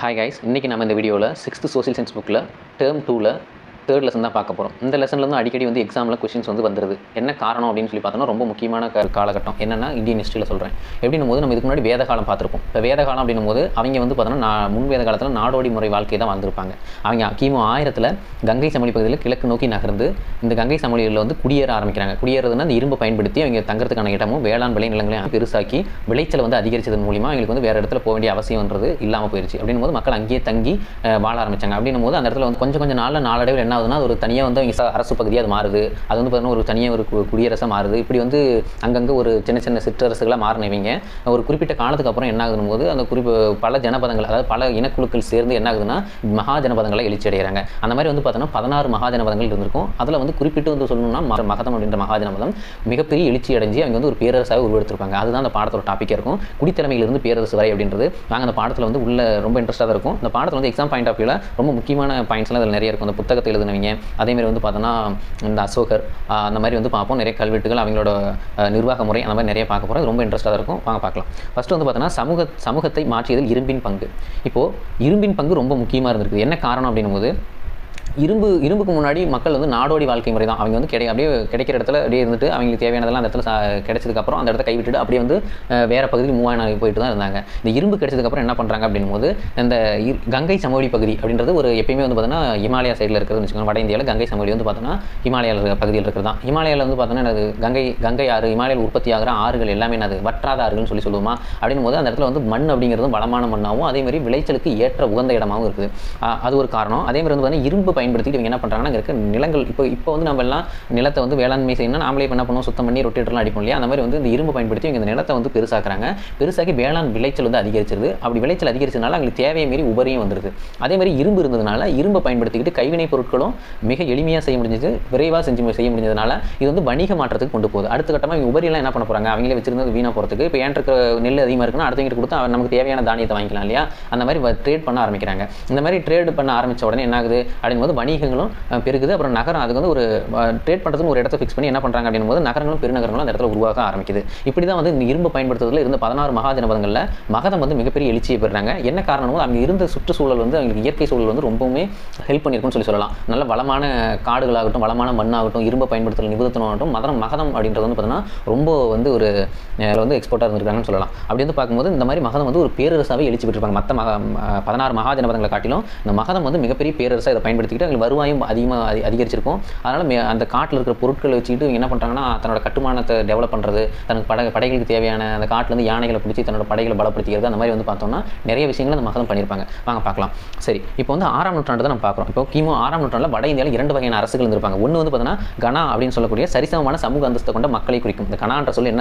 Hi guys, இன்றைக்கி நம்ம இந்த வீடியோவில் 6th சோசியல் சயின்ஸ் புக்கில் டேர்ம் 2ல் தேர்ட் லெசன் தான் பார்க்க போகிறோம். இந்த லெசன்லேருந்து அடிக்கடி எக்ஸாமில் கொஸ்டின்ஸ் வந்துருது. என்ன காரணம் அப்படின்னு சொல்லி பார்த்தோன்னா, ரொம்ப முக்கியமான காலகட்டம் என்னென்னா இந்தியன் ஹிஸ்ட்ரியில் சொல்கிறேன். எப்படின்னும் போது நம்ம இதுக்கு முன்னாடி வேத காலம் பார்த்துருப்போம். இப்போ வேத காலம் அப்படின்னும் போது அவங்க பார்த்தோன்னா முன் வேத காலத்தில் நாடோடி முறை வாழ்க்கை தான் வாழ்ந்துருப்பாங்க. அவங்க கிமு 1000 கங்கை சமவெளி பகுதியில் கிழக்கு நோக்கி நகர்ந்து இந்த கங்கை சமவெளியில் குடியேற ஆரம்பிக்கிறாங்க. குடியேறதுன்னா அந்த இரும்பு பயன்படுத்தி அவங்க தங்கறதுக்கான இடமும் வேளாண் விளை நிலங்களையும் பெருசாக்கி விளைச்சல் அதிகரிச்சதன் மூலிமா அவங்களுக்கு வேறு இடத்துல போக வேண்டிய அவசியம்ன்றது இல்லாமல் போயிடுச்சு. அப்படின்னும் போது மக்கள் அங்கேயே தங்கி வாழ ஆரம்பிச்சாங்க. அப்படின்னும் போது அந்த இடத்துல கொஞ்சம் நாளடைவில் என்ன ஆகுதுன்னா, அது ஒரு தனியாக அவங்க அரசு பகுதியாக அது மாறுது. அது பார்த்தீங்கன்னா ஒரு தனியாக ஒரு குடியரசாக மாறுது. இப்படி அங்கங்கே ஒரு சின்ன சிற்றரசுகளாக மாறினவங்க ஒரு குறிப்பிட்ட காலத்துக்கு அப்புறம் என்ன ஆகுதுன்னு போது அந்த பல ஜனபதங்கள், அதாவது பல இனக்குழுக்கள் சேர்ந்து என்ன ஆகுதுன்னா மகா ஜனபதங்களை எழுச்சி அடைகிறாங்க. அந்த மாதிரி பார்த்தோன்னா 16 மகா ஜனபதங்கள் இருந்திருக்கும். அதில் குறிப்பிட்டு சொல்லணும்னா மகதம் அப்படின்ற மகா ஜனபதம் மிகப்பெரிய எழுச்சி அடைஞ்சு அவங்க ஒரு பேரரசாக உருவெடுத்திருப்பாங்க. அதுதான் அந்த பாடத்தோட டாப்பிக்காக இருக்கும். குடித்தலைமையிலிருந்து பேரரசு வரை அப்படின்றது நாங்கள் அந்த பாடத்தில் உள்ள ரொம்ப இன்ட்ரெஸ்ட்டாக இருக்கும். இந்த பாடத்தில் எக்ஸாம் பாயிண்ட் ஆஃப் வியூவில் ரொம்ப முக்கியமான பாயிண்ட்ஸ்லாம் அதில் நிறைய இருக்கும். அந்த புத்தகத்தை எழுதினவங்க, அதேமாதிரி பார்த்தோன்னா இந்த அசோகர், அந்த மாதிரி பார்ப்போம். நிறைய கல்வெட்டுகள், அவங்களோட நிர்வாக முறை, அந்த மாதிரி நிறைய பார்க்க போகிறோம். ரொம்ப இன்ட்ரெஸ்ட்டாக இருக்கும். வாங்க பார்க்கலாம். ஃபஸ்ட்டு பார்த்தோன்னா சமூகத்தை மாற்றியதில் இரும்பின் பங்கு. இப்போது இரும்பின் பங்கு ரொம்ப முக்கியமாக இருந்திருக்கு. என்ன காரணம் அப்படின்னும் போது, இரும்புக்கு முன்னாடி மக்கள் நாடோடி வாழ்க்கை முறை தான். அவங்க அப்படியே கிடைக்கிற இடத்துல அப்படியே இருந்துட்டு அவங்களுக்கு தேவையானதெல்லாம் அந்த இடத்துல கிடைச்சதுக்கப்புறம் அந்த இடத்த கைவிட்டுட்டு அப்படியே வேறு பகுதிக்கு மூவாயிரம் போயிட்டு தான் இருந்தாங்க. இந்த இரும்பு கிடைச்சதுக்கப்புறம் என்ன பண்ணுறாங்க அப்படின்னும் போது, இந்த கங்கை சமவெளி பகுதி அப்படின்றது ஒரு எப்பயுமே பார்த்தோன்னா ஹிமாலயா சைடில் இருக்கிறதுன்னு வச்சுக்கோங்க. வட இந்தியாவில் கங்கை சமவெளி பார்த்தோன்னா ஹிமாலயா பகுதியில் இருக்கிறது தான். ஹிமாலயாவில் பார்த்தோன்னா அது கங்கை ஆறு, ஹிமாலயில் உற்பத்தி ஆகிற ஆறுகள் எல்லாமே அது வற்றாத ஆறுகள்னு சொல்லுவோமா. அப்படின்னும் போது அந்த இடத்துல மண் அப்படிங்கிறது வளமான மண்ணாகவும் அதேமாதிரி விளைச்சலுக்கு ஏற்ற உகந்த இடமாகவும் இருக்குது. அது ஒரு காரணம். அதேமாதிரி பார்த்தீங்கன்னா இரும்பு பயன்படுத்திட்டு இவங்க என்ன பண்ணுறாங்கன்னா, இருக்க நிலங்கள் இப்போ நம்ம எல்லாம் நிலத்தை வேளாண்மை செய்யணும், நாமளே என்ன பண்ணுவோம், சுத்தம் பண்ணி ரொட்டேட்டர்லாம் அடிப்போம் இல்லையா. அந்த மாதிரி இந்த இரும்பு பயன்படுத்தி இவங்க இந்த நிலத்தை பெருசாக்குறாங்க. பெருசாக்கி வேளாண் விளைச்சல் அதிகரிச்சிருது. அப்படி விளைச்சல் அதிகரிச்சதுனால அவங்களுக்கு தேவையை மீறி உபரியும் வந்துருது. அதேமாதிரி இரும்பு இருந்ததுனால இரும்பை பயன்படுத்திக்கிட்டு கைவினை பொருட்களும் மிக எளிமையாக செய்ய முடிஞ்சது, விரைவாக செய்ய முடிஞ்சதுனால இது வணிக மாற்றத்துக்கு கொண்டு போகுது. அடுத்த கட்டமாக இவங்க உபரியெல்லாம் என்ன பண்ண போகிறாங்க, அவங்களே வச்சிருந்தது வீணாக போகிறதுக்கு. இப்போ ஏன் இருக்கிற நெல் அதிகமாக இருக்குன்னா அடுத்தவங்க கொடுத்து நமக்கு தேவையான தானியத்தை வாங்கிக்கலாம் இல்லையா. அந்த மாதிரி ட்ரேட் பண்ண ஆரம்பிக்கிறாங்க. இந்த மாதிரி ட்ரேட் பண்ண ஆரம்பித்த உடனே என்ன ஆகுது அப்படின் போது வணிகங்களும் பெருகுது. அப்புறம் நகரம் அதுக்கு ஒரு ட்ரேட் பண்ணுறதுன்னு ஒரு இடத்த ஃபிக்ஸ் பண்ணி என்ன பண்ணுறாங்க அப்படின் போது நகரங்களும் பெருநகரங்களும் அந்த இடத்துல உருவாக ஆரம்பிக்குது. இப்படி தான் இந்த இரும்பு பயன்படுத்துறதுல இருந்த 16 மகா ஜனபதங்களில் மகதம் மிகப்பெரிய எழுச்சியை பெறுறாங்க. என்ன காரணமோ அங்கே இருந்த சுற்றுச்சூழல் அவங்களுக்கு இயற்கை சூழல் ரொம்பவுமே ஹெல்ப் பண்ணியிருக்குன்னு சொல்லலாம். நல்ல வளமான காடுகளாகட்டும், வளமான மண்ணாகட்டும், இரும்பை பயன்படுத்துகிற நிபுணத்துவமாகட்டும் மகதம் அப்படின்றது பார்த்தீங்கன்னா ரொம்ப ஒரு எக்ஸ்போர்ட்டாக இருந்திருக்காங்கன்னு சொல்லலாம். அப்படி பார்க்கும்போது இந்த மாதிரி மகதம் ஒரு பேரரசாகவே எழுச்சி பெற்றிருப்பாங்க. மற்ற 16 மகா ஜனபதங்களை காட்டிலும் இந்த மகதம் மிகப்பெரிய பேரரசாக இதை பயன்படுத்திக்கிட்டு அவங்களுக்கு வருவாயும் அதிகமாக அதிகரிச்சிருக்கும். அதனால் அந்த காட்டில் இருக்கிற பொருட்களை வச்சுக்கிட்டு என்ன பண்ணுறாங்கன்னா, தன்னோட கட்டுமானத்தை டெவலப் பண்ணுறது, தனக்கு படைகளுக்கு தேவையான அந்த காட்டிலேருந்து யானைகளை பிடிச்சி தன்னோட படைகளை பலப்படுத்திக்கிறது, அந்த மாதிரி பார்த்தோம்னா நிறைய விஷயங்கள் அந்த மகதம் பண்ணியிருப்பாங்க. வாங்க பார்க்கலாம். சரி, இப்போ 6ஆம் நூற்றாண்டு தான் நம்ம பார்க்குறோம். இப்போ கிமு 6ஆம் நூற்றாண்டில் வட இந்தியாவில் 2 வகையான அரசுகள் இருந்திருப்பாங்க. ஒன்று பார்த்தோன்னா கணா அப்படின்னு சொல்லக்கூடிய சரிசமமான சமூக அந்தஸ்தை கொண்ட மக்களை குறிக்கும். இந்த கணான்ற சொல்லி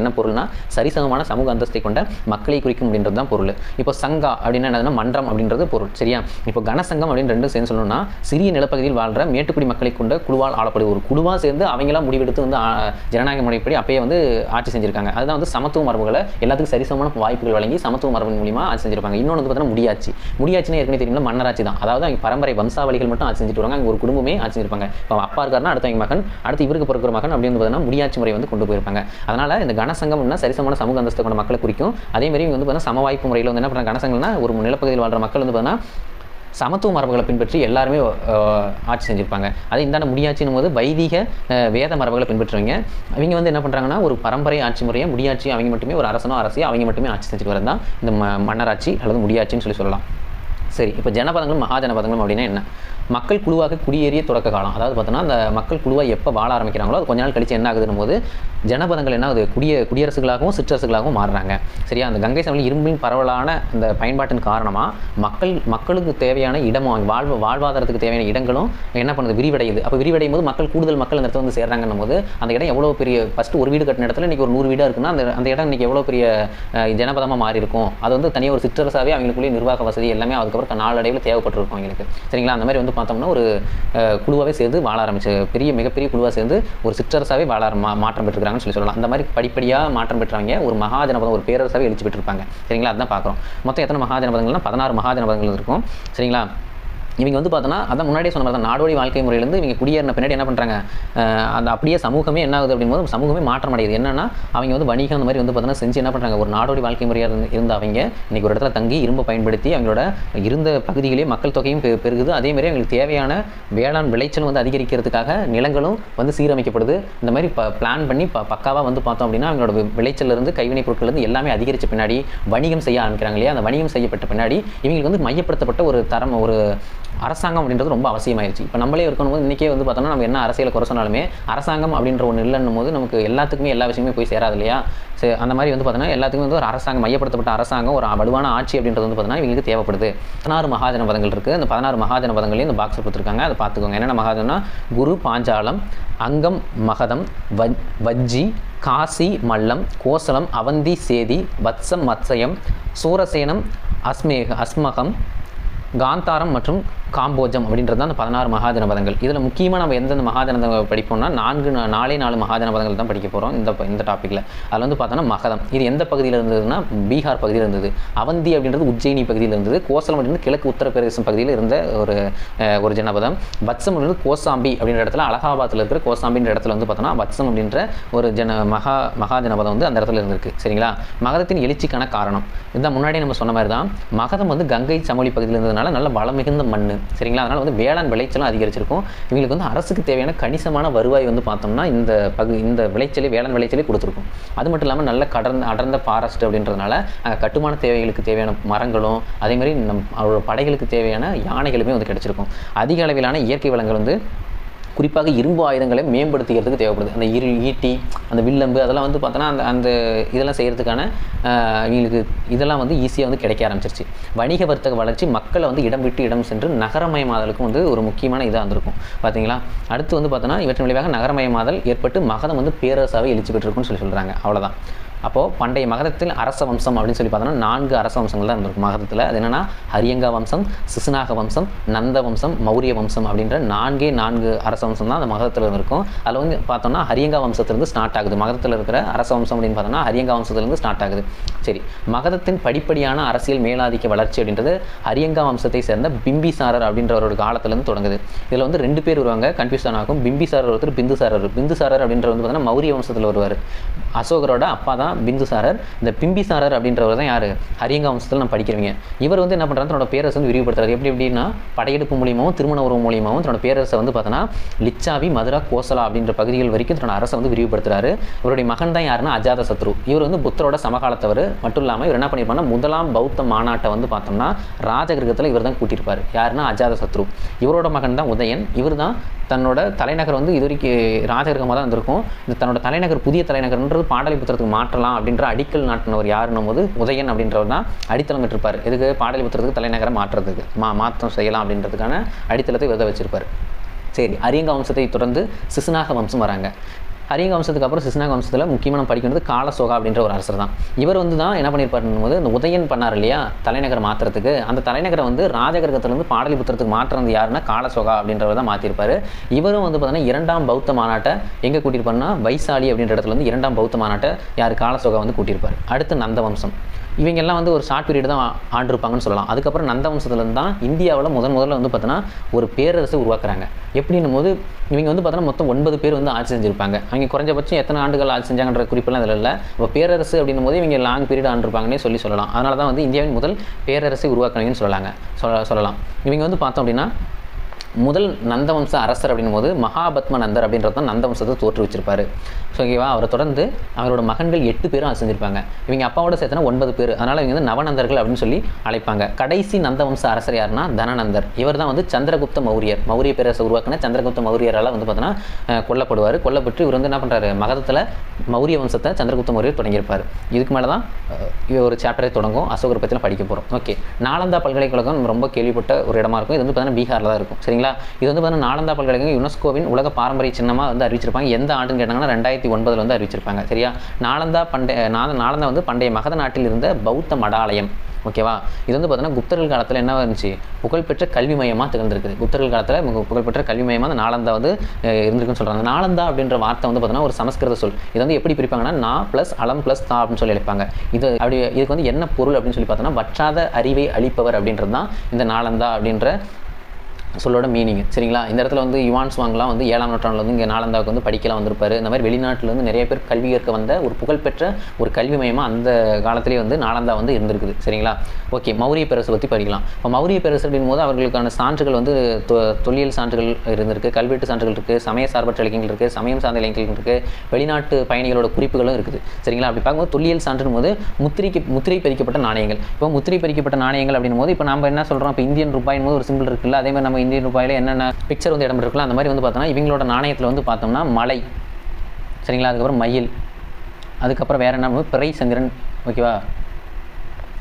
என்ன பொருள்னா, சரிசமமான சமூக அந்தஸ்தை கொண்ட மக்களை குறிக்கும் அப்படின்றது தான் பொருள். இப்போ சங்கா அப்படின்னா என்னதுன்னா மன்றம் அப்படின்றது பொருள். சரியா? இப்போ கனசங்கம் அப்படின்னு 2 சேர்ந்து சொல்லணும்னா, சிறிய நிலப்பகுதியில் வாழ்கிற மேட்டுக்குடி மக்களை கொண்ட குழுவால் ஆளப்படுது. ஒரு குழுவாக சேர்ந்து அவங்களாம் முடிவெடுத்து ஜனநாயக முறைப்படி அப்பயே ஆட்சி செஞ்சிருக்காங்க. அதுதான் சமத்துவ மரபுகளை எல்லாத்துக்கும் சரிசமமான வாய்ப்புகள் வழங்கி சமத்துவ மரபின் மூலியமா ஆட்சி செஞ்சிருப்பாங்க. இன்னொன்று பார்த்தீங்கன்னா முடியாச்சுன்னா ஏற்கனவே தெரியுமா மன்னராட்சி தான். அதாவது அவங்க பரம்பரை வம்சாவளிகள் மட்டும் ஆட்சி செஞ்சுட்டு வராங்க. அங்கே ஒரு குடும்பமே ஆட்சி செஞ்சிருப்பாங்க. இப்போ அப்பா இருக்காருன்னா அடுத்தவங்க மகன், அடுத்து இவருக்கு பிறக்கிற மகன் அப்படின்னு பார்த்தீங்கன்னா முடியாட்சி முறை கொண்டு போயிருப்பாங்க. அதனால இந்த கனசங்கம்னா சரிசமமான சமூக அந்தஸ்தை கொண்ட மக்களை குறிக்கும். அதே மாதிரி பார்த்தீங்கன்னா சமவாய்ப்பு முறையில் என்ன பண்ணுறாங்க, கனசங்கம்னா ஒரு நிலப்பகுதியில் வாழ்கிற மக்கள் பார்த்தீங்கன்னா சமத்துவ மரபுகளை பின்பற்றி எல்லாருமே ஆட்சி செஞ்சுருப்பாங்க. அதே இந்தாண்ட முடியாட்சின் போது வைதிக வேத மரபுகளை பின்பற்றுவங்க. அவங்க என்ன பண்ணுறாங்கன்னா, ஒரு பரம்பரை ஆட்சி முறையை முடியாட்சி அவங்க மட்டுமே, ஒரு அரசனோ அரசியோ அவங்க மட்டுமே ஆட்சி செஞ்சுட்டு வரது தான் இந்த மன்னராட்சி அல்லது முடியாட்சின்னு சொல்லலாம். சரி, இப்போ ஜனபதங்களும் மகா ஜனபதங்களும் அப்படின்னா என்ன? மக்கள் குழுவாக குடியேறிய தொடக்க காலம். அதாவது பார்த்தோன்னா அந்த மக்கள் குழுவாக எப்போ வாழ ஆரம்பிக்கிறாங்களோ அது கொஞ்ச நாள் கழிச்சு என்ன ஆகுதுன்னு போது ஜனபதங்கள் என்ன ஆகுது, குடியரசுகளாகவும் சிற்றரசுகளாகவும் மாறுறாங்க. சரியா? அந்த கங்கை சமவெளி இரும்பின் பரவலான அந்த பயன்பாட்டின் காரணமாக மக்களுக்கு தேவையான இடமும் வாழ்வாதாரத்துக்கு தேவையான இடங்களும் என்ன பண்ணுது, விரிவடையுது. அப்போ விரிவடையும் போது கூடுதல் மக்கள் அந்த இடத்துல சேர்றாங்கன்னும் போது அந்த இடம் எவ்வளோ பெரிய, ஃபஸ்ட்டு ஒரு வீடு கட்டின இடத்துல இன்றைக்கி ஒரு 100 வீடாக இருக்குன்னா அந்த இடம் இன்றைக்கி எவ்வளோ பெரிய ஜனபதமாக மாறி இருக்கும். அது தனியாக ஒரு சிற்றரசாகவே அவங்களுக்குள்ளே நிர்வாக வசதி எல்லாமே அதுக்கப்புறம் நாளடைவில் தேவைப்பட்டிருக்கும் அவங்களுக்கு. சரிங்களா? அந்த மாதிரி பார்த்தோம்னா ஒரு குழுவாகவே சேர்ந்து வாழ ஆரம்பிச்சு மிகப்பெரிய குழுவாக சேர்ந்து ஒரு சிற்றரசாகவே மாற்றம் பெற்றிருக்காங்கன்னு சொல்லலாம். அந்த மாதிரி படிப்படியாக மாற்றம் பெற்றவங்க ஒரு மகா ஜனபதம், ஒரு பேரரசாகவே எழுச்சி பெற்றிருப்பாங்க. சரிங்களா? அதுதான் பார்க்குறோம். மொத்தம் எத்தனை மகா ஜனபதங்கள்னா 16 மகா ஜனபதங்கள் இருக்கும். சரிங்களா? இவங்க வந்து பார்த்தோன்னா அதான் முன்னாடியே சொன்ன மாதிரி தான் நாடோடி வாழ்க்கை முறையிலேருந்து இவங்க குடியேறின பின்னாடி என்ன பண்ணுறாங்க, அந்த அப்படியே சமூகமே என்ன ஆகுது அப்படிங்கும்போது சமூகமே மாற்றம் அடையுது. என்னன்னா அவங்க வந்து வணிகம் அந்த மாதிரி வந்து பார்த்தோன்னா செஞ்சு என்ன பண்ணுறாங்க, ஒரு நாடோடி வாழ்க்கை முறையாக இருந்த அவங்க இன்றைக்கி ஒரு இடத்துல தங்கி இரும்பை பயன்படுத்தி அவங்களோட இருந்த பகுதிகளே மக்கள் தொகையும் பெருகுது. அதேமாதிரி அவங்களுக்கு தேவையான வேளாண் விளைச்சலும் வந்து அதிகரிக்கிறதுக்காக நிலங்களும் வந்து சீரமைக்கப்படுது. இந்த மாதிரி பிளான் பண்ணி பக்காவாக வந்து பார்த்தோம் அப்படின்னா அவங்களோட விளைச்சலிருந்து கைவினைப் பொருட்கள்லேருந்து எல்லாமே அதிகரித்த பின்னாடி வணிகம் செய்ய ஆரம்பிக்கிறாங்க இல்லையா. அந்த வணிகம் செய்யப்பட்ட பின்னாடி இவங்களுக்கு வந்து மையப்படுத்தப்பட்ட ஒரு தரம், ஒரு அரசாங்கம் அப்படின்றது ரொம்ப அவசியமாயிருச்சு. இப்போ நம்மளே இருக்கணும் இன்றைக்கே வந்து பார்த்தோம்னா நம்ம என்ன அரசியலை குறை சொன்னாலுமே அரசாங்கம் அப்படின்ற ஒன்று இல்லைன்னும் போது நமக்கு எல்லாத்துக்குமே எல்லா விஷயமே போய் சேராது இல்லையா. சரி, அந்த மாதிரி வந்து பார்த்தோன்னா எல்லாத்துக்குமே வந்து ஒரு அரசாங்கம், மையப்படுத்தப்பட்ட அரசாங்கம், ஒரு வலுவான ஆட்சி அப்படின்றது வந்து பார்த்தோன்னா இவங்களுக்கு தேவைப்படுது. 16 மகாஜன பதங்கள் இருக்குது. அந்த 16 மகாஜன பதங்களையும் இந்த பாக்ஸில் கொடுத்துருக்காங்க, அதை பார்த்துக்கோங்க. என்னென்ன மகாஜனா, குரு பாஞ்சாலம், அங்கம் மகதம், வஜ்ஜி, காசி மல்லம், கோசலம், அவந்தி சேதி, வத்சம் மத்சயம், சூரசேனம், அஸ்மகம், காந்தாரம் மற்றும் காம்போஜம் அப்படின்றது தான் அந்த 16 மகாஜன பதங்கள். இதில் முக்கியமாக நம்ம எந்தெந்த மகாஜன படிப்போம்னா 4 மகாஜன பதங்கள் தான் படிக்க போகிறோம் இந்த டாப்பிக்கில். அதில் வந்து பார்த்தோன்னா மகதம், இது எந்த பகுதியில் இருந்ததுன்னா பீகார் பகுதியில் இருந்தது. அவந்தி அப்படின்றது உஜ்ஜயினி பகுதியில் இருந்தது. கோசலம் அப்படின்றது கிழக்கு உத்தரப்பிரதேசம் பகுதியில் இருந்த ஒரு ஜனபதம். வத்சம் அப்படின்றது கோசாம்பி அப்படின்ற இடத்துல, அலகாபாத்தில் இருக்கிற கோசாம்பின்ற இடத்துல வந்து பார்த்தோன்னா வத்சம் அப்படின்ற ஒரு மகாஜனபதம் வந்து அந்த இடத்துல இருந்திருக்கு. சரிங்களா. மகதத்தின் எழுச்சிக்கான காரணம் இதுதான் முன்னாடியே நம்ம சொன்ன மாதிரி தான். மகதம் வந்து கங்கை சமவெளி பகுதியில் இருந்ததுனால நல்ல வளம் மிகுந்த மண். சரிங்களா. அதனால் வந்து வேளாண் விளைச்சலும் அதிகரிச்சிருக்கும். இவங்களுக்கு வந்து அரசுக்கு தேவையான கணிசமான வருவாய் வந்து பார்த்தோம்னா இந்த விளைச்சலே, வேளாண் விளைச்சலே கொடுத்துருக்கும். அது மட்டும் இல்லாமல் நல்ல அடர்ந்த ஃபாரஸ்ட் அப்படின்றதுனால கட்டுமான தேவைகளுக்கு தேவையான மரங்களும், அதேமாதிரி அவரோட படைகளுக்கு தேவையான யானைகளுமே வந்து கிடைச்சிருக்கும். அதிக அளவிலான இயற்கை வளங்கள் வந்து குறிப்பாக இரும்பு ஆயுதங்களை மேம்படுத்திக்கிறதுக்கு தேவைப்படுது. அந்த ஈட்டி, அந்த வில்லம்பு அதெல்லாம் வந்து பார்த்தோன்னா அந்த இதெல்லாம் செய்கிறதுக்கான இவங்களுக்கு இதெல்லாம் வந்து ஈஸியாக வந்து கிடைக்க ஆரம்பிச்சிருச்சு. வணிக வர்த்தக வளர்ச்சி மக்களை வந்து இடம் விட்டு இடம் சென்று நகரமயமாதலுக்கும் வந்து ஒரு முக்கியமான இதாக இருந்திருக்கும். பார்த்தீங்களா. அடுத்து வந்து பார்த்தோன்னா இவற்றின் விளைவாக நகரமயமாதல் ஏற்பட்டு மகதம் வந்து பேரரசாகவே எழுச்சி பெற்றிருக்குன்னு சொல்கிறாங்க. அவ்வளோதான். அப்போது பண்டைய மகதத்தில் அரச வம்சம் அப்படின்னு சொல்லி பார்த்தோன்னா 4 அரச வம்சங்கள் தான் இருந்திருக்கும் மகதத்தில். அது என்னென்னா ஹரியங்கா வம்சம், சிசுநாக வம்சம், நந்த வம்சம், மௌரிய வம்சம் அப்படின்ற 4 அரச வம்சம் தான் அந்த மகதத்தில் இருந்திருக்கும். அதில் வந்து பார்த்தோம்னா ஹரியங்கா வம்சத்திலிருந்து ஸ்டார்ட் ஆகுது. மகதத்தில் இருக்கிற அரச வம்சம் அப்படின்னு பார்த்தோன்னா ஹரியங்கா வம்சத்திலிருந்து ஸ்டார்ட் ஆகுது. சரி, மகதத்தின் படிப்படியான அரசியல் மேலாதிக்க வளர்ச்சி அப்படின்றது ஹரியங்கா வம்சத்தை சேர்ந்த பிம்பிசாரர் அப்படின்றவரோட காலத்திலேருந்து தொடங்குது. இதில் வந்து 2 பேர் வருவாங்க, கன்ஃபியூஷன் ஆகும். பிம்பிசாரர் ஒருத்தர், பிந்துசாரர் அப்படின்ற வந்து பார்த்தோன்னா மௌரிய வம்சத்தில் வருவார். அசோகரோட அப்பா தான் பிந்துசாரர். இந்த பிம்பிசாரர் அப்படின்றவர் தான் யார், ஹரியங்கா வம்சத்தில் நம்ம படிக்கிறவங்க. இவர் வந்து என்ன பண்ணுறாரு, தன்னோட பேரரசை வந்து விரிவுபடுத்துறாரு. எப்படின்னா படையெடுப்பு மூலியமாகவும் திருமண உறவு மூலியமாகவும் தன்னோட பேரரசை வந்து பார்த்தோன்னா லிச்சாவி, மதுரா, கோசலா அப்படின்ற பகுதிகள் வரைக்கும் தன்னோட அரசை வந்து விரிவுபடுத்துறாரு. இவருடைய மகன் தான் யாருன்னா அஜாத சத்ரு. இவர் வந்து புத்தரோட சமகாலத்தவர். மட்டும் இல்லாமல் இவர் என்ன பண்ணியிருப்பாருன்னா முதலாம் பௌத்த மாநாட்டை வந்து பார்த்தோம்னா ராஜகிரகத்தில் இவர் தான் கூட்டியிருப்பார். யாருன்னா அஜாத சத்ரு. இவரோட மகன் தான் உதயன். இவர் தான் தன்னோட தலைநகர் வந்து இது வரைக்கும் ராஜகிரகமாக தான் இருந்திருக்கும். இந்த தன்னோட தலைநகர், புதிய தலைநகர்ன்றது பாடலிபுத்திரத்துக்கு மாற்றலாம் அப்படின்ற அடிக்கல் நாட்டினவர் யாருன்னும் போது உதயன் அப்படின்றவர் தான் அடித்தளம் விட்டுருப்பார். எதுக்கு, பாடலிபுத்திரத்துக்கு தலைநகரை மாற்றுறதுக்கு, மாற்றம் செய்யலாம் அப்படின்றதுக்கான அடித்தளத்தை வித வச்சிருப்பார். சரி, ஹரியங்கா வம்சத்தை தொடர்ந்து சிசுநாக வம்சம் வராங்க. ஹரியங்கா வம்சத்துக்கு அப்புறம் சிசுநாக வம்சத்தில் முக்கியமாக நம்ம படிக்கிறது காலசோகா அப்படின்ற ஒரு அரசர் தான். இவர் வந்து தான் என்ன பண்ணியிருப்பாருன்னு போது இந்த உதயன் பண்ணார் இல்லையா தலைநகரை மாற்றுறதுக்கு, அந்த தலைநகரை வந்து ராஜகிரகத்திலேருந்து பாடலிபுத்திரத்துக்கு மாற்றுறது யாருன்னா காலசோகா அப்படின்றவர் தான் மாற்றிருப்பார். இவரும் வந்து பார்த்தீங்கன்னா 2ஆம் பௌத்த மாநாட்டை எங்கே கூட்டியிருப்பாருன்னா வைசாலி அப்படின்ற இடத்துல வந்து 2ஆம் பௌத்த மாநாட்டை யார் காலசோகா வந்து கூட்டியிருப்பார். அடுத்து நந்த வம்சம். இவங்கெல்லாம் வந்து ஒரு ஷார்ட் பீரியட் தான் ஆண்டிருப்பாங்கன்னு சொல்லலாம். அதுக்கப்புறம் நந்த வம்சத்துலேருந்து தான் இந்தியாவில் முதல்ல வந்து பார்த்தோன்னா ஒரு பேரரசை உருவாக்குறாங்க. எப்படின்னும் போது இவங்க வந்து பார்த்தோன்னா மொத்தம் 9 பேர் வந்து ஆட்சி செஞ்சுருப்பாங்க. அவங்க குறைஞ்சபட்சம் எத்தனை ஆண்டுகள் ஆட்சி செஞ்சாங்கன்ற குறிப்பெல்லாம் இதில் இல்லை. இப்போ பேரரசு அப்படின்னும் போது இவங்க லாங் பீரியட் ஆண்டிருப்பாங்கன்னே சொல்லலாம். அதனால தான் வந்து இந்தியாவின் முதல் பேரரசை உருவாக்குனீங்கன்னு சொல்லலாம். இவங்க வந்து பார்த்தோம் அப்படின்னா முதல் நந்தவம்ச அரசர் அப்படின்னும் போது மகாபத்ம நந்தர் அப்படின்றது தான் நந்தவம்சத்தை தோற்றுவிச்சிருப்பாரு. ஸோ ஓகேவா. அவரை தொடர்ந்து அவரோட மகன்கள் 8 பேரும் ஆட்சி செஞ்சிருப்பாங்க. இவங்க அப்பாவோட சேர்த்தனா 9 பேர். அதனால் இவங்க வந்து நவநந்தர்கள் அப்படின்னு சொல்லி அழைப்பாங்க. கடைசி நந்தவம்ச அரசர் யாருன்னா தனநந்தர். இவர் தான் வந்து சந்திரகுப்த மௌரியர், மௌரிய பேரரசை உருவாக்கின சந்திரகுப்த மௌரியரால் வந்து பார்த்தோன்னா கொல்லப்பட்டு இவர் வந்து என்ன பண்ணுறாரு, மகதத்தில் மௌரிய வம்சத்தை சந்திரகுப்த மௌரியர் தொடங்கியிருப்பார். இதுக்கு மேலே தான் ஒரு சாப்டரை தொடங்கும், அசோகரை பற்றிலாம் படிக்க போகிறோம். ஓகே, நாலந்தா பல்கலைக்கழகம் ரொம்ப கேள்விப்பட்ட ஒரு இடமா இருக்கும். இது வந்து பார்த்தீங்கன்னா பீகாரில் தான் இருக்கும். சரிங்களா. இது வந்து பார்த்தீங்கன்னா நாலந்தா பல்கலைக்கழகம் யுனெஸ்கோவின் உலக பாரம்பரிய சின்னமாக வந்து அறிவிச்சிருப்பாங்க. எந்த ஆண்டுன்னு கேட்டாங்கன்னா 2009 வந்து அறிவிச்சிருப்பாங்க. சரியா. நாலந்தா வந்து பண்டைய மகத நாட்டில் இருந்த பௌத்த மடாலயம். ஓகேவா. இது வந்து பார்த்தீங்கன்னா குப்தர்கள் காலத்தில் என்ன இருந்துச்சு, புகழ்பெற்ற கல்வி மையமாக திகழ்ந்திருக்குது. குப்தர்கள் காலத்தில் புகழ்பெற்ற கல்வி மையமாக அந்த நாலந்தா வந்து இருந்திருக்குன்னு சொல்கிறாங்க. நாலந்தா அப்படின்ற வார்த்தை வந்து பார்த்தீங்கன்னா ஒரு சமஸ்கிருத சொல். இது வந்து எப்படி பிரிப்பாங்கன்னா நா ப்ளஸ் அலம் ப்ளஸ் தா அப்படின்னு சொல்லி அழைப்பாங்க. இதுக்கு வந்து என்ன பொருள் அப்படின்னு சொல்லி பார்த்தோன்னா வற்றாத அறிவை அளிப்பவர் அப்படின்றது தான் இந்த நாலந்தா அப்படின்ற சொல்லோட மீனிங் சரிங்களா. இந்த இடத்துல வந்து யுவான் சுவாங்லாம் வந்து 7ஆம் நூற்றாண்டில் வந்து இங்கே நாலந்தாவுக்கு வந்து படிக்கலாம் வந்திருப்பாரு. இந்த மாதிரி வெளிநாட்டிலேருந்து நிறைய பேர் கல்வி கற்க வந்த ஒரு புகழ்பெற்ற ஒரு கல்வி மையமாக அந்த காலத்திலேயே வந்து நாலந்தா வந்து இருந்திருக்குது சரிங்களா. ஓகே, மௌரிய பேரரசு பற்றி படிக்கலாம். இப்போ மௌரிய பேரரசு அப்படின் போது அவர்களுக்கான சான்றுகள் வந்து தொல்லியல் சான்றுகள் இருந்திருக்கு, கல்வெட்டு சான்றுகள் இருக்குது, சமய சார்பற்ற இலக்கியங்கள் இருக்குது, சமயம் சார்ந்த இலக்கியங்கள் இருக்குது, வெளிநாட்டு பயணிகளோட குறிப்புகளும் இருக்குது சரிங்களா. அப்படி பார்க்கும்போது தொல்லியல் சான்றும் போது முத்திரை பதிக்கப்பட்ட நாணயங்கள். இப்போ முத்திரை பதிக்கப்பட்ட நாணயங்கள் அப்படின் போது இப்போ நம்ம என்ன சொல்கிறோம், இப்போ இந்தியன் ரூபாயின் போது ஒரு சிம்பிள் இருக்குல்ல, அதே மாதிரி நம்ம இந்தியன் ரூபாயில் என்னென்ன பிக்சர் வந்து இடம் இருக்குல்ல, அந்த மாதிரி வந்து பார்த்தோம்னா இவங்களோட நாணயத்தில் வந்து பார்த்தோம்னா மலை சரிங்களா, அதுக்கப்புறம் மயில், அதுக்கப்புறம் வேறு என்ன பிறை சந்திரன் ஓகேவா.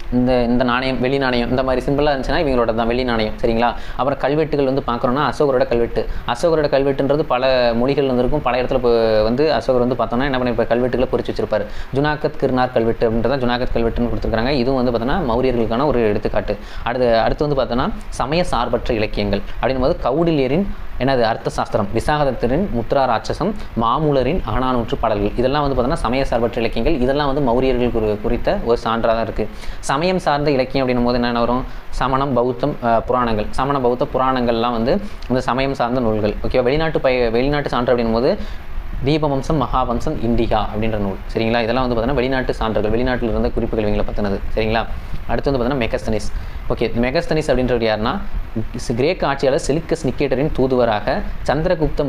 இந்த நாணயம் வெள்ளி நாணயம் இந்த மாதிரி சிம்பிளாக இருந்துச்சுன்னா இவங்களோட தான் வெள்ளி நாணயம் சரிங்களா. அப்புறம் கல்வெட்டுகள் வந்து பார்க்குறோன்னா அசோகரோட கல்வெட்டுன்றது பல மொழிகள் வந்துருக்கும். பல இடத்துல இப்போ வந்து அசோகர் வந்து பார்த்தோம்னா என்ன பண்ணி இப்போ கல்வெட்டுகளை பொறிச்சு வச்சிருப்பாரு. ஜுனாகத் கிர்னார் கல்வெட்டு அப்படின்றத ஜுனாகத் கல்வெட்டுன்னு கொடுத்துருக்காங்க. இதுவும் வந்து பார்த்தோன்னா மௌரியர்களுக்கான ஒரு எடுத்துக்காட்டு. அடுத்து வந்து பார்த்தோன்னா சமய சார்பற்ற இலக்கியங்கள் அப்படின்போது கௌடில்யரின் என்னது அர்த்த சாஸ்திரம், விசாகதத்தரின் முத்ரா ராட்சசம், மாமூலரின் அகநானூற்று பாடல்கள், இதெல்லாம் வந்து பார்த்தோன்னா சமய சார்பற்ற இலக்கியங்கள். இதெல்லாம் வந்து மௌரியர்கள் குறித்த ஒரு சான்றாக தான் இருக்குது. சமயம் சார்ந்த இலக்கியம் அப்படின்னும் போது என்னென்ன வரும், சமணம் பௌத்தம் புராணங்கள், சமண பௌத்த புராணங்கள்லாம் வந்து இந்த சமயம் சார்ந்த நூல்கள் ஓகே. வெளிநாட்டு சான்று அப்படின்னும் போது தீபவம்சம் மகாவம்சம் இண்டிகா அப்படின்ற நூல் சரிங்களா. இதெல்லாம் வந்து பார்த்தீங்கன்னா வெளிநாட்டு சான்றுகள், வெளிநாட்டில் இருந்த குறிப்புகள் இவங்களை பற்றினது சரிங்களா. அடுத்து வந்து பார்த்தீங்கன்னா மெகஸ்தனிஸ். ஓகே, மெகஸ்தனிஸ் அப்படின்றது யாருன்னா கிரேக்க ஆட்சியாளர் செலிக்கஸ் நிக்கேட்டரின் தூதுவராக சந்திரகுப்த